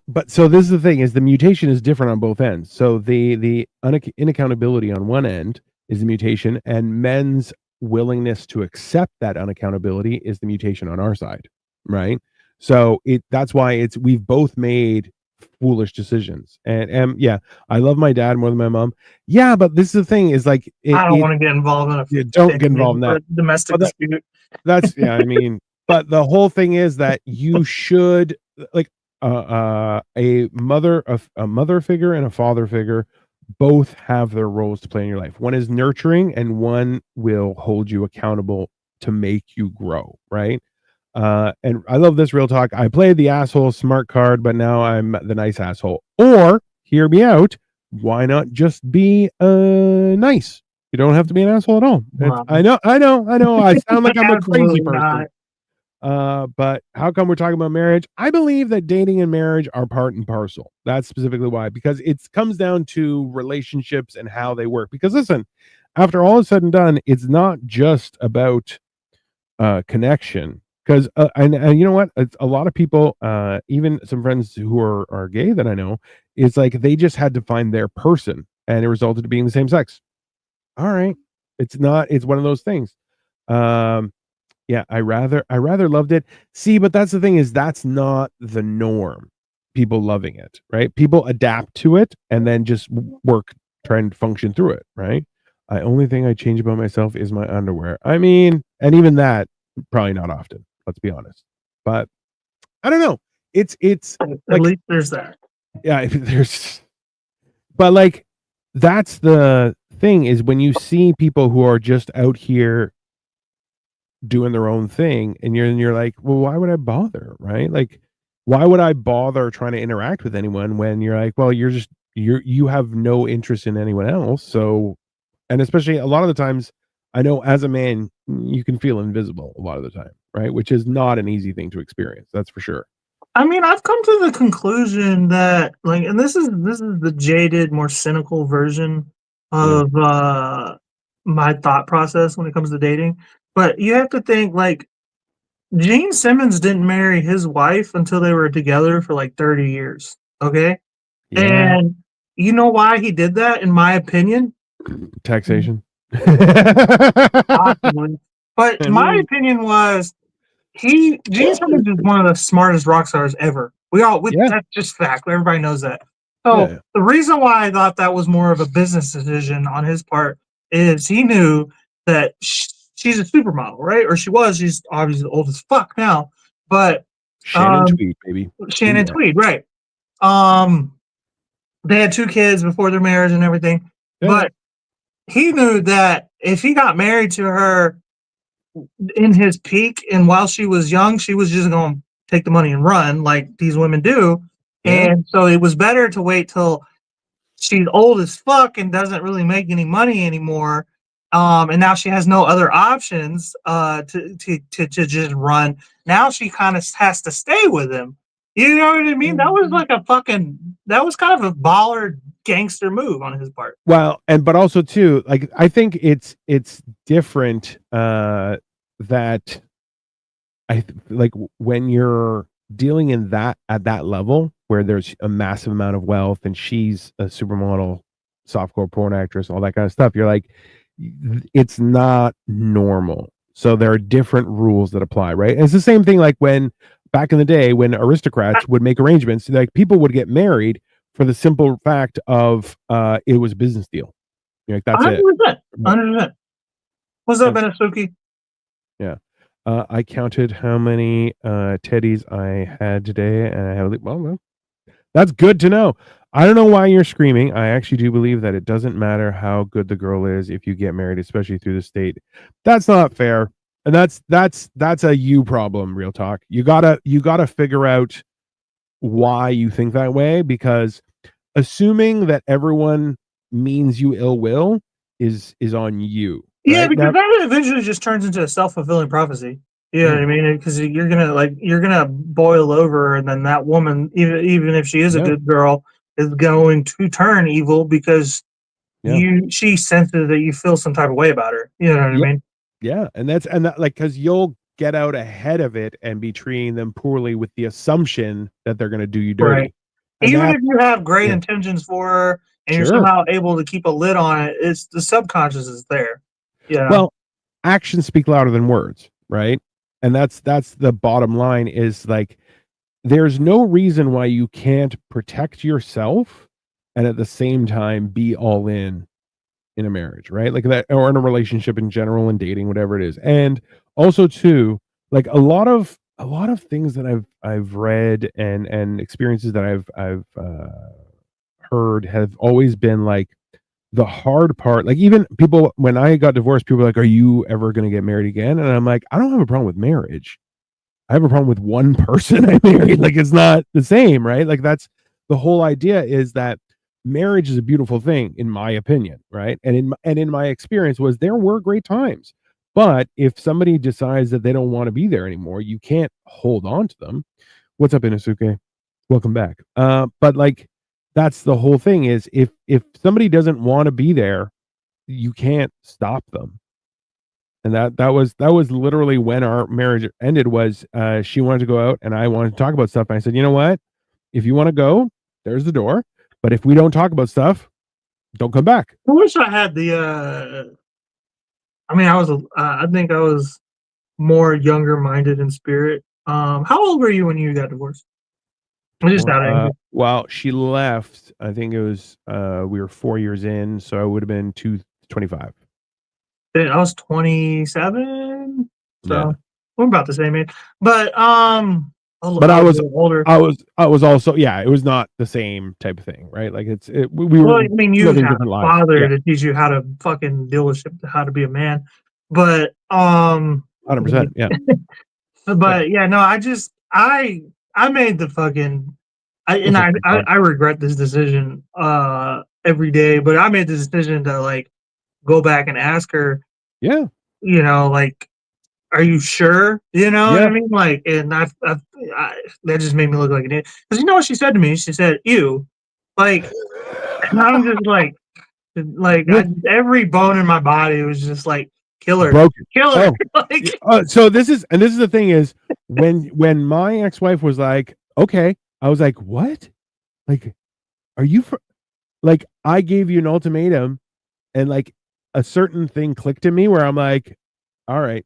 but so this is the thing: is the mutation is different on both ends. So the unaccountability on one end is the mutation, and men's willingness to accept that unaccountability is the mutation on our side, right? So that's why we've both made foolish decisions, and yeah, I love my dad more than my mom. Yeah, but this is the thing: is like I don't want to get involved in a you don't get family involved in or that. a domestic But dispute. that's yeah, I mean, but the whole thing is that you should like a mother figure and a father figure both have their roles to play in your life. One is nurturing and one will hold you accountable to make you grow, right? And I love this real talk. I played the asshole smart card, but now I'm the nice asshole. Or hear me out. Why not just be nice? You don't have to be an asshole at all. Wow. I know. I sound like I'm a crazy Absolutely person. not. But how come we're talking about marriage? I believe that dating and marriage are part and parcel. That's specifically why, because it comes down to relationships and how they work. Because listen, after all is said and done, it's not just about connection. Because and you know what, it's a lot of people, even some friends who are gay that I know, it's like they just had to find their person, and it resulted to being the same sex. All right, it's not. It's one of those things. Um, yeah, I rather loved it. See, but that's the thing is that's not the norm. People loving it, right? People adapt to it and then just work trying to function through it, right? I only thing I change about myself is my underwear. I mean, and even that probably not often, let's be honest. But I don't know. It's At like least there's that. yeah, there's but like that's the thing is when you see people who are just out here doing their own thing and you're like, well, why would I bother, right? Like why would I bother trying to interact with anyone when you're like, well, you have no interest in anyone else. So, and especially a lot of the times, I know as a man, you can feel invisible a lot of the time, right? Which is not an easy thing to experience. That's for sure. I mean, I've come to the conclusion that like, and this is the jaded, more cynical version Yeah. of my thought process when it comes to dating. But you have to think like Gene Simmons didn't marry his wife until they were together for like 30 years. Okay. Yeah. And you know why he did that, in my opinion? Taxation. Possibly. But I my mean, opinion was Gene Simmons is one of the smartest rock stars ever. yeah, That's just fact. Everybody knows that. So yeah, the reason why I thought that was more of a business decision on his part is he knew that she's a supermodel, right? Or she was. She's obviously old as fuck now, but Shannon um, Tweed, baby. Oh Shannon yeah, Tweed, right? Um, they had 2 kids before their marriage and everything, yeah, but he knew that if he got married to her in his peak and while she was young, she was just going to take the money and run like these women do. yeah. And so it was better to wait till she's old as fuck and doesn't really make any money anymore. And now she has no other options to just run. Now she kind of has to stay with him. You know what I mean? That was like that was kind of a baller gangster move on his part. Well, and but also too, like I think it's different. That like when you're dealing in that at that level where there's a massive amount of wealth and she's a supermodel, softcore porn actress, all that kind of stuff. You're like, it's not normal. So there are different rules that apply, right? And it's the same thing like when back in the day when aristocrats would make arrangements, like people would get married for the simple fact of it was a business deal. You're like, that's it. 100%. Right. 100%. What's up, That's Benasuki? yeah. I counted how many teddies I had today, and I have well, that's good to know. I don't know why you're screaming. I actually do believe that it doesn't matter how good the girl is if you get married, especially through the state. That's not fair, and that's a you problem. Real talk. You gotta figure out why you think that way because assuming that everyone means you ill will is on you, Yeah, right? because Now, that eventually just turns into a self-fulfilling prophecy. You know what yeah, I mean? Because you're gonna boil over, and then that woman, even if she is a yeah, good girl, is going to turn evil because yeah. she senses that you feel some type of way about her. You know what I Yeah, mean? yeah, and that like because you'll get out ahead of it and be treating them poorly with the assumption that they're going to do you Right. dirty, and Even that if you have great yeah, intentions for her and you're sure. somehow able to keep a lid on it, it's the subconscious is there. You know? Well, actions speak louder than words, right? And that's the bottom line. Is like there's no reason why you can't protect yourself and at the same time be all in a marriage, right? Like that, or in a relationship in general, and dating, whatever it is. And also too, like a lot of things that I've read and experiences that I've heard have always been like the hard part. Like even people when I got divorced, people were like, "Are you ever going to get married again?" And I'm like, I don't have a problem with marriage. I have a problem with one person I married. Like it's not the same, right? Like that's the whole idea is that marriage is a beautiful thing, in my opinion, right? And in my experience was there were great times. But if somebody decides that they don't want to be there anymore, you can't hold on to them. What's up, Inosuke? Welcome back. But like that's the whole thing is if somebody doesn't want to be there, you can't stop them, and that was literally when our marriage ended was she wanted to go out and I wanted to talk about stuff and I said, you know what, if you want to go, there's the door, but if we don't talk about stuff, don't come back. I wish I had the. I mean, I think I was more younger minded in spirit. How old were you when you got divorced? I'm just out of interest. Well, she left, I think it was we were 4 years in, so I would have been 225. I was 27, Yeah, so we're about the same age. But but I was a little older. I was also, yeah, it was not the same type of thing, right? Like we Well, were I mean, you living had a different lives. father Yeah, to teach you how to fucking deal with shit, how to be a man. But 100%. Yeah, yeah, but yeah, no, I made the fucking What's up, big dog? I regret this decision every day, but I made the decision to like go back and ask her, Yeah, like, are you sure? You know what I yeah, mean? Like, and that just made me look like an idiot. Because you know what she said to me? She said, "Ew," like, and I'm just like yeah. every bone in my body was just like, killer, Broken. killer, Oh, yeah, like. so this is the thing is when my ex-wife was like, okay, I was like, what? Like, are you like, I gave you an ultimatum, and like a certain thing clicked in me where I'm like, all right,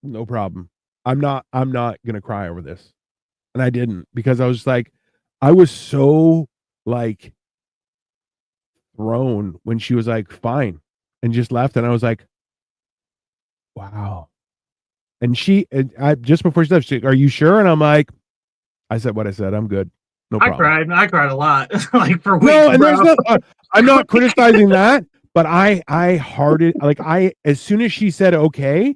no problem. I'm not gonna cry over this. And I didn't, because I was just like, I was so like thrown when she was like, fine, and just left. And I was like, wow. And I just before she left, are you sure? And I'm like, I said what I said. I'm good. No problem. I cried a lot, like for weeks, No, and there's bro. no. I'm not criticizing that, but I hearted, like, as soon as she said okay,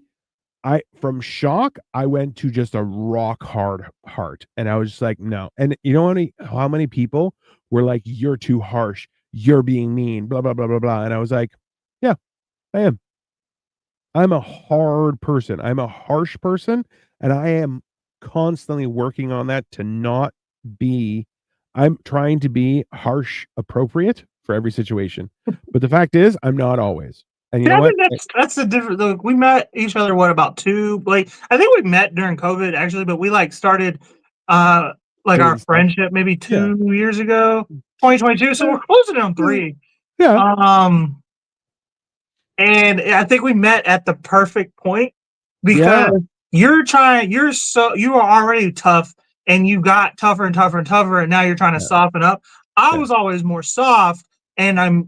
I from shock I went to just a rock hard heart, and I was just like, no. And you know how many people were like, you're too harsh, you're being mean, blah blah blah blah blah, and I was like, yeah, I am. I'm a hard person. I'm a harsh person, and I am constantly working on that to not be. I'm trying to be harsh appropriate for every situation. But the fact is, I'm not always. And you Yeah, know I what? think that's the difference. Look, we met each other what about two? Like I think we met during COVID actually, but we like started like our Doing stuff. friendship maybe Yeah. 2 years ago, 2022. So Yeah. we're closing on Yeah. three. Yeah. Um, and I think we met at the perfect point Yeah. because you are already tough and you got tougher and tougher and tougher, and now you're trying to Yeah. soften up. I Yeah. was always more soft, and I'm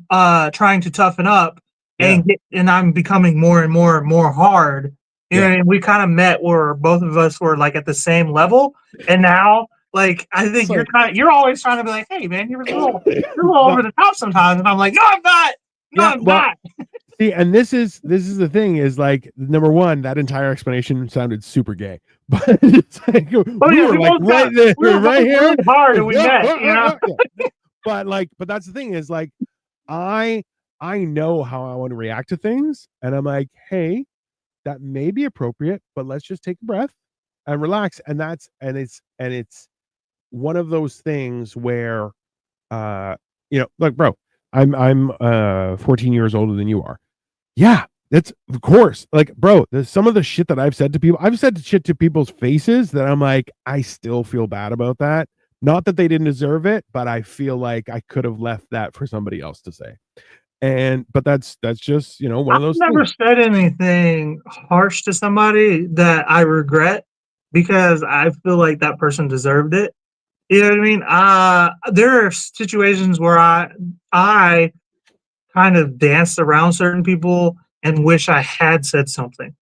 trying to toughen up Yeah. and I'm becoming more and more and more hard. You know Yeah. what I mean? We kind of met where both of us were like at the same level, and now like I It's think like, you're always trying to be like, hey man, you're a little well, over the top sometimes, and I'm like, no, I'm not. No, yeah. I'm Well, not. see, and this is the thing is, like, number one, that entire explanation sounded super gay, but it's like Oh we yeah, were like right there, we were right both here. really hard and we met, you know. Yeah. But that's the thing is, like, I I know how I want to react to things, and I'm like, hey, that may be appropriate, but let's just take a breath and relax. And it's one of those things where, uh, like, bro, I'm 14 years older than you are. Yeah, that's of course. Like, bro, there's some of the shit that I've said to people. I've said shit to people's faces that I'm like, I still feel bad about that. Not that they didn't deserve it, but I feel like I could have left that for somebody else to say. And but that's just, one I've of those never things. said anything harsh to somebody that I regret because I feel like that person deserved it. You know what I mean? There are situations where I kind of danced around certain people and wish I had said something.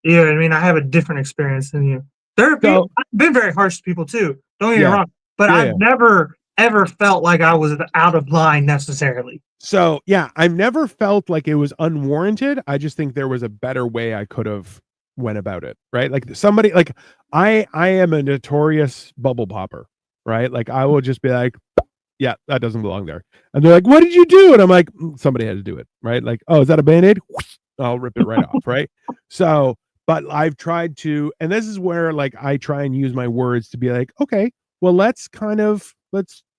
You know what I mean? I have a different experience than you. There are people So I've been very harsh to people too. Don't get me yeah, wrong, but yeah, yeah. I've never ever felt like I was out of line necessarily. So yeah, I've never felt like it was unwarranted. I just think there was a better way I could have went about it, right? Like, somebody, like, I am a notorious bubble popper, right? Like, I will just be like, yeah, that doesn't belong there. And they're like, what did you do? And I'm like, somebody had to do it, right? Like, oh, is that a band-aid? I'll rip it right off, right? So, but I've tried to, and this is where, like, I try and use my words to be like, okay, well, let's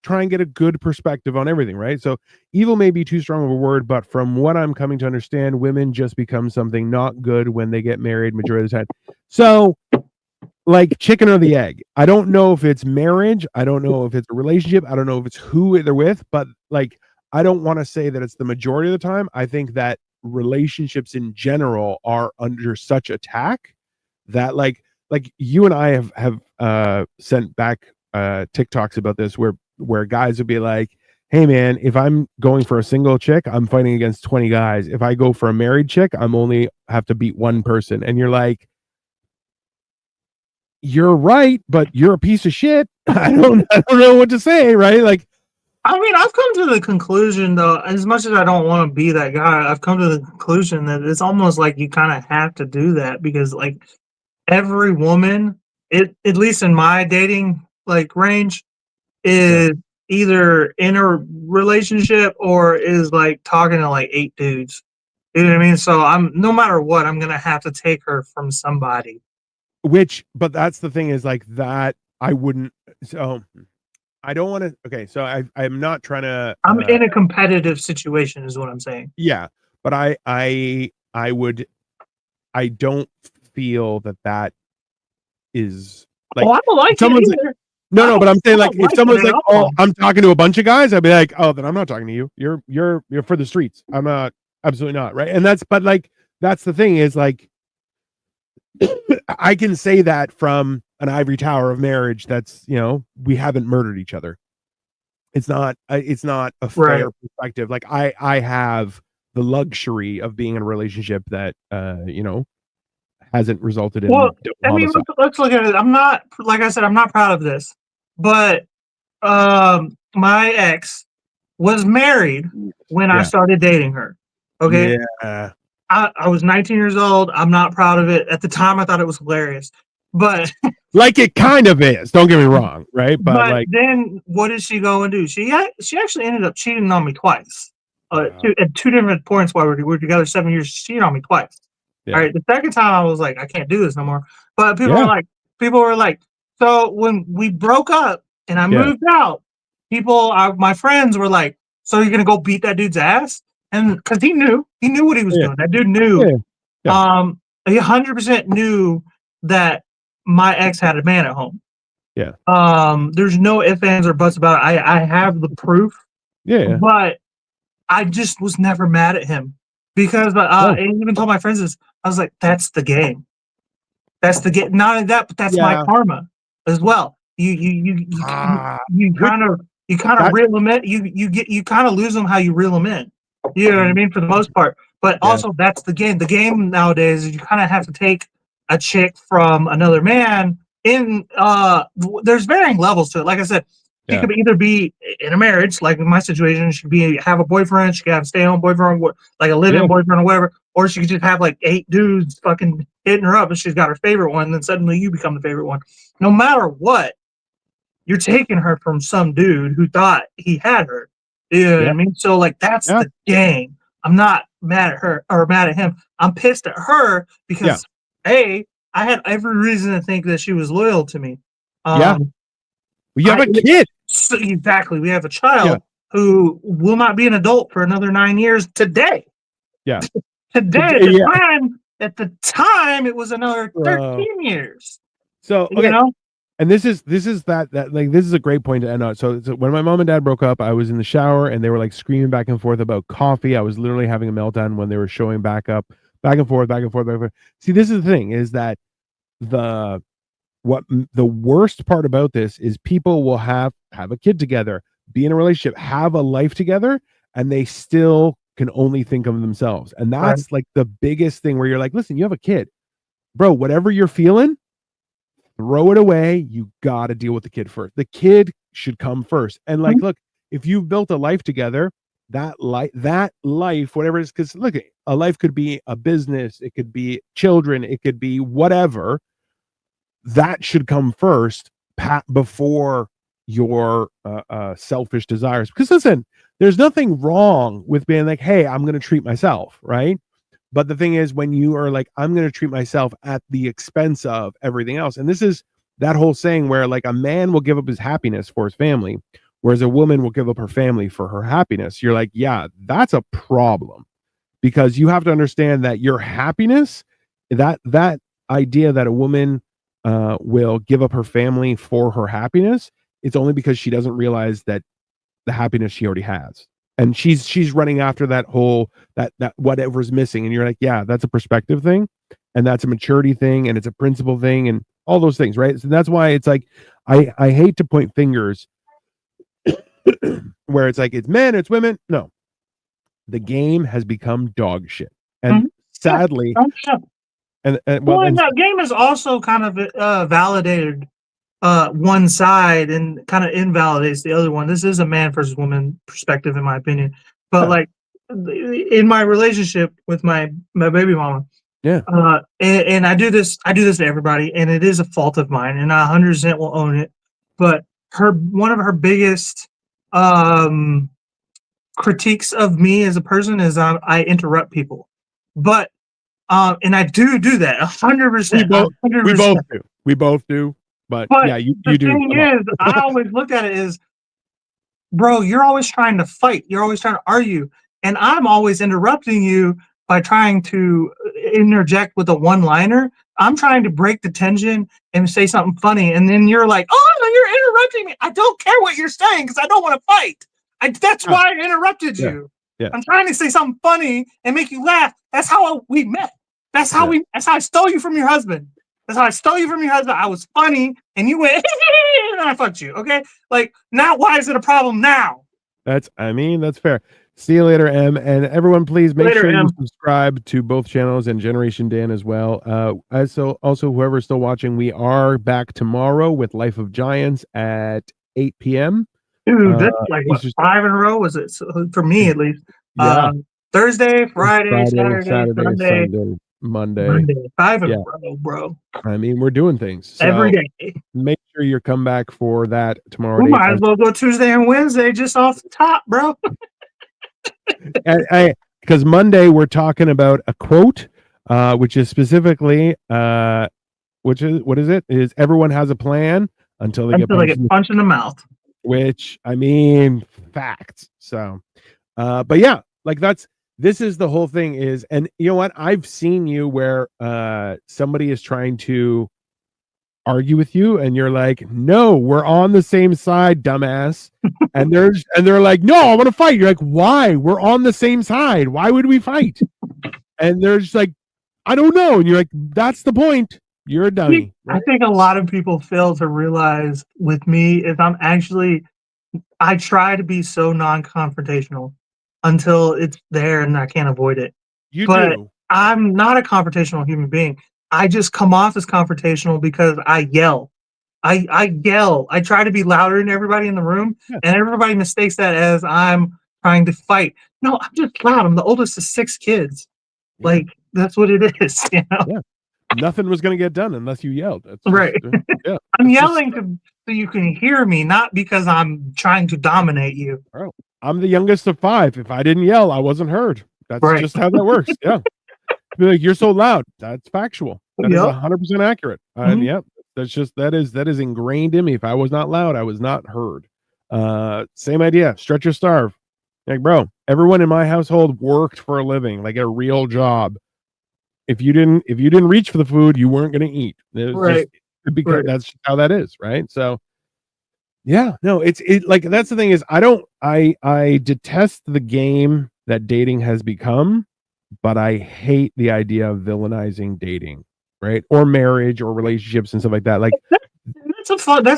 try and get a good perspective on everything, right? So evil may be too strong of a word, but from what I'm coming to understand, women just become something not good when they get married majority of the time. So, like, chicken or the egg. I don't know if it's marriage. I don't know if it's a relationship. I don't know if it's who they're with, but, like, I don't want to say that it's the majority of the time. I think that relationships in general are under such attack that, like you and I have sent back TikToks about this, where guys would be like, hey man, if I'm going for a single chick, I'm fighting against 20 guys. If I go for a married chick, I'm only have to beat one person. And you're like, you're right, but you're a piece of shit. I don't know what to say, right? Like, I mean, I've come to the conclusion, though, as much as I don't want to be that guy, I've come to the conclusion that it's almost like you kind of have to do that because, like, every woman, at least in my dating like range, is either in a relationship or is like talking to like 8 dudes. You know what I mean? So I'm no matter what, I'm gonna have to take her from somebody. But that's the thing is like that I wouldn't. So I don't want to. Okay, so I'm not trying to. I'm in a competitive situation, is what I'm saying. Yeah, but I would. I don't feel that is like Oh, I don't like it someone's like, either. no, but I'm saying I like don't if like it someone's at like, oh, all. I'm talking to a bunch of guys, I'd be like, oh, then I'm not talking to you. You're for the streets. I'm not. Absolutely not. Right. And but like that's the thing is like I can say that from an ivory tower of marriage. That's we haven't murdered each other. It's not a Right. fair perspective. Like I have the luxury of being in a relationship that hasn't resulted Well, in I mean, homicide. let's look at it. I'm not, like I said, I'm not proud of this, but my ex was married when I Yeah. started dating her. Okay, Yeah. I was 19 years old. I'm not proud of it. At the time, I thought it was hilarious, but Like it kind of is. Don't get me wrong, right? But but like, then what did she go and do? She actually ended up cheating on me twice. uh, At two different points while we were together 7 years. She cheated on me twice. All yeah, right. The second time I was like, I can't do this no more. But yeah, people were like, so when we broke up and I yeah, moved out, my friends were like, so you're gonna go beat that dude's ass? And because he knew what he was yeah, doing. That dude knew. yeah, yeah, He 100% knew that my ex had a man at home. yeah, There's no ifs, ands, or buts about it. I have the proof, yeah, but I just was never mad at him because yeah, I even told my friends this. I was like, that's the game. That's the game. Not only that, but that's my yeah. karma as well. You Which you kind of that, reel them in. You kind of lose them how you reel them in. You know what I mean for the most part. But yeah, also that's the game. The game nowadays is you kind of have to take a chick from another man. There's varying levels to it. Like I said, she yeah, could either be in a marriage, like in my situation, she could have a boyfriend, she could have a stay-at-home boyfriend, like a yeah, live-in boyfriend or whatever, or she could just have like 8 dudes fucking hitting her up and she's got her favorite one, and then suddenly you become the favorite one. No matter what, you're taking her from some dude who thought he had her. You know what yeah, I mean? So like that's yeah, the game. I'm not mad at her or mad at him. I'm pissed at her yeah, because I had every reason to think that she was loyal to me. yeah. Um, Well, you have I a kid. so exactly. We have a Yeah, child who will not be an adult for another 9 years today. yeah, Today, yeah. at the time, it was another Bro. 13 years. So You okay, know, and this is that like this is a great point to end on. So when my mom and dad broke up, I was in the shower and they were like screaming back and forth about coffee. I was literally having a meltdown when they were showing back and forth, back and forth, back and forth. See, this is the thing is that the the worst part about this is people will have a kid together, be in a relationship, have a life together, and they still can only think of themselves. And right? that's like the biggest thing where you're like, listen, you have a kid, bro. Whatever you're feeling, throw it away. You got to deal with the kid first. The kid should come first. And like, look, if you've built a life together, that life, whatever it is, because look, a life could be a business, it could be children, it could be whatever. That should come first, before your selfish desires. Because listen, there's nothing wrong with being like, hey, I'm going to treat myself, right? But the thing is, when you are like, I'm going to treat myself at the expense of everything else, and this is that whole saying where like a man will give up his happiness for his family, whereas a woman will give up her family for her happiness. You're like, yeah, that's a problem because you have to understand that your happiness, that idea that a woman will give up her family for her happiness, it's only because she doesn't realize that the happiness she already has, and she's running after that whole that whatever's missing. And you're like, yeah, that's a perspective thing, and that's a maturity thing, and it's a principle thing, and all those things, right? So that's why it's like I hate to point fingers where it's like it's men, it's women. No, the game has become dog shit, and Mm-hmm. sadly, Yeah. and well, Well, and and that game is also kind of validated one side and kind of invalidates the other one. This is a man versus woman perspective, in my opinion. But yeah, like in my relationship with my baby mama, yeah, and I do this to everybody, and it is a fault of mine, and I 100% will own it. But one of her biggest critiques of me as a person is I interrupt people, but and I do that 100%, We 100%. both do. We both do. But But yeah, you the do. thing is, I always look at it as, bro, you're always trying to fight. You're always trying to argue. And I'm always interrupting you by trying to interject with a one liner. I'm trying to break the tension and say something funny. And then you're like, oh, no, you're interrupting me. I don't care what you're saying because I don't want to fight. That's why I interrupted you. Yeah. I'm trying to say something funny and make you laugh. That's how we met. That's how I stole you from your husband. That's how I stole you from your husband. I was funny and you went, and I fucked you. Okay. Like, now why is it a problem now? That's fair. See you later, M. And everyone, please make sure you subscribe to both channels and Generation Dan as well. Also, whoever's still watching, we are back tomorrow with Life of Giants at 8 p.m. Dude, that's like what, 5 in a row? Was it for me at least? Yeah. Thursday, Friday, Saturday, Sunday, Monday. 5 in a row, bro. I mean, we're doing things so every day. Make sure you come back for that tomorrow. We might as well go Tuesday and Wednesday just off the top, bro. Because Monday we're talking about a quote, which is specifically, what is it? Is everyone has a plan until they get punched in the mouth. Which, I mean, facts. So, but yeah, like this is the whole thing is, and you know what? I've seen you where somebody is trying to argue with you and you're like, no, we're on the same side, dumbass. and they're like, no, I want to fight. You're like, why? We're on the same side. Why would we fight? And they're just like, I don't know. And you're like, that's the point. You're a dummy. Right? I think a lot of people fail to realize with me is I try to be so non-confrontational until it's there and I can't avoid it. But I'm not a confrontational human being. I just come off as confrontational because I yell. I yell. I try to be louder than everybody in the room, and everybody mistakes that as I'm trying to fight. No, I'm just loud. I'm the oldest of 6 kids. Yeah. Like, that's what it is, you know? Yeah. Nothing was going to get done unless you yelled. That's right. Yeah. I'm yelling so you can hear me, not because I'm trying to dominate you. Bro, I'm the youngest of 5. If I didn't yell, I wasn't heard. That's just how that works. Yeah. Be like, you're so loud. That's factual. That is 100% accurate. And that is ingrained in me. If I was not loud, I was not heard. Same idea. Stretch or starve. Like, bro, everyone in my household worked for a living, like a real job. If you didn't reach for the food, you weren't going to eat. Because that's how that is, right? So yeah, no, it's like, that's the thing is, I detest the game that dating has become, but I hate the idea of villainizing dating, right? Or marriage or relationships and stuff like that. Like, that's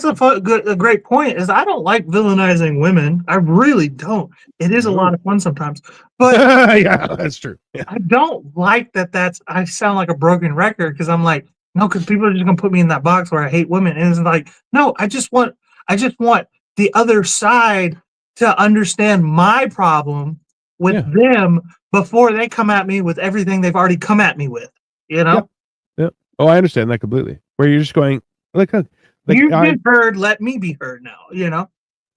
a great point. Is I don't like villainizing women. I really don't. It is a lot of fun sometimes, but yeah, that's true. Yeah. I don't like that. I sound like a broken record because I'm like, no, because people are just gonna put me in that box where I hate women, and it's like, no, I just want the other side to understand my problem with them before they come at me with everything they've already come at me with. You know? Yeah. Oh, I understand that completely. Where you're just going like you've been heard, let me be heard now, you know?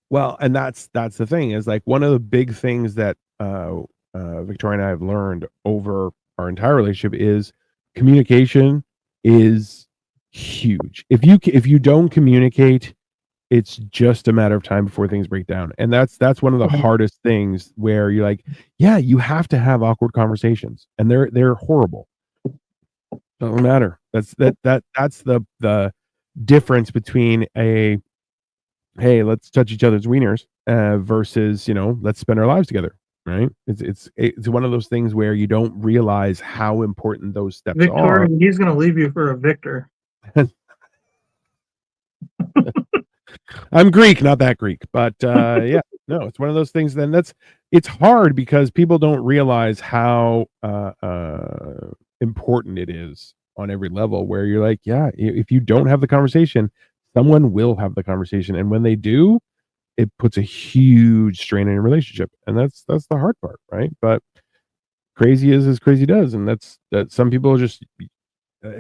Well, and that's the thing is, like, one of the big things that Victoria and I have learned over our entire relationship is communication is huge. If you don't communicate, it's just a matter of time before things break down. And that's one of the hardest things, where you're like, yeah, you have to have awkward conversations, and they're horrible. Doesn't matter. That's the difference between a, hey, let's touch each other's wieners, versus, let's spend our lives together, right? It's one of those things where you don't realize how important those steps are. He's gonna leave you for a Victor. I'm Greek, not that Greek, but yeah, no, it's one of those things. Then it's hard because people don't realize how important it is on every level, where you're like, yeah, if you don't have the conversation, someone will have the conversation, and when they do, it puts a huge strain on your relationship, and that's the hard part, right? But crazy is as crazy does, and that some people just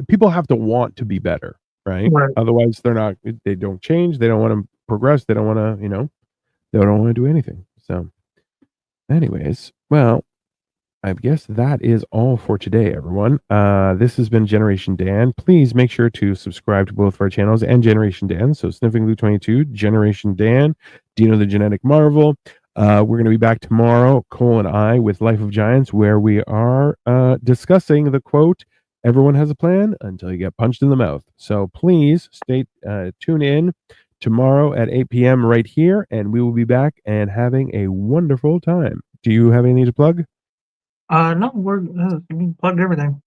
people have to want to be better, right? Otherwise they don't change. They don't want to progress. They don't want to, they don't want to do anything. So, anyways, well, I guess that is all for today, everyone. This has been Generation Dan. Please make sure to subscribe to both of our channels and Generation Dan. So Sniffing Glue 22, Generation Dan, Dino the Genetic Marvel. We're going to be back tomorrow, Cole and I, with Life of Giants, where we are discussing the quote, "Everyone has a plan until you get punched in the mouth." So please tune in tomorrow at 8 p.m. right here, and we will be back and having a wonderful time. Do you have anything to plug? No, we plugged everything.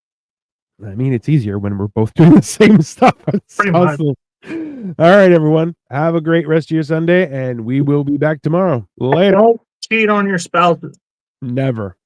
I mean, it's easier when we're both doing the same stuff. Pretty much. All right, everyone. Have a great rest of your Sunday, and we will be back tomorrow. Later. Don't cheat on your spouses. Never.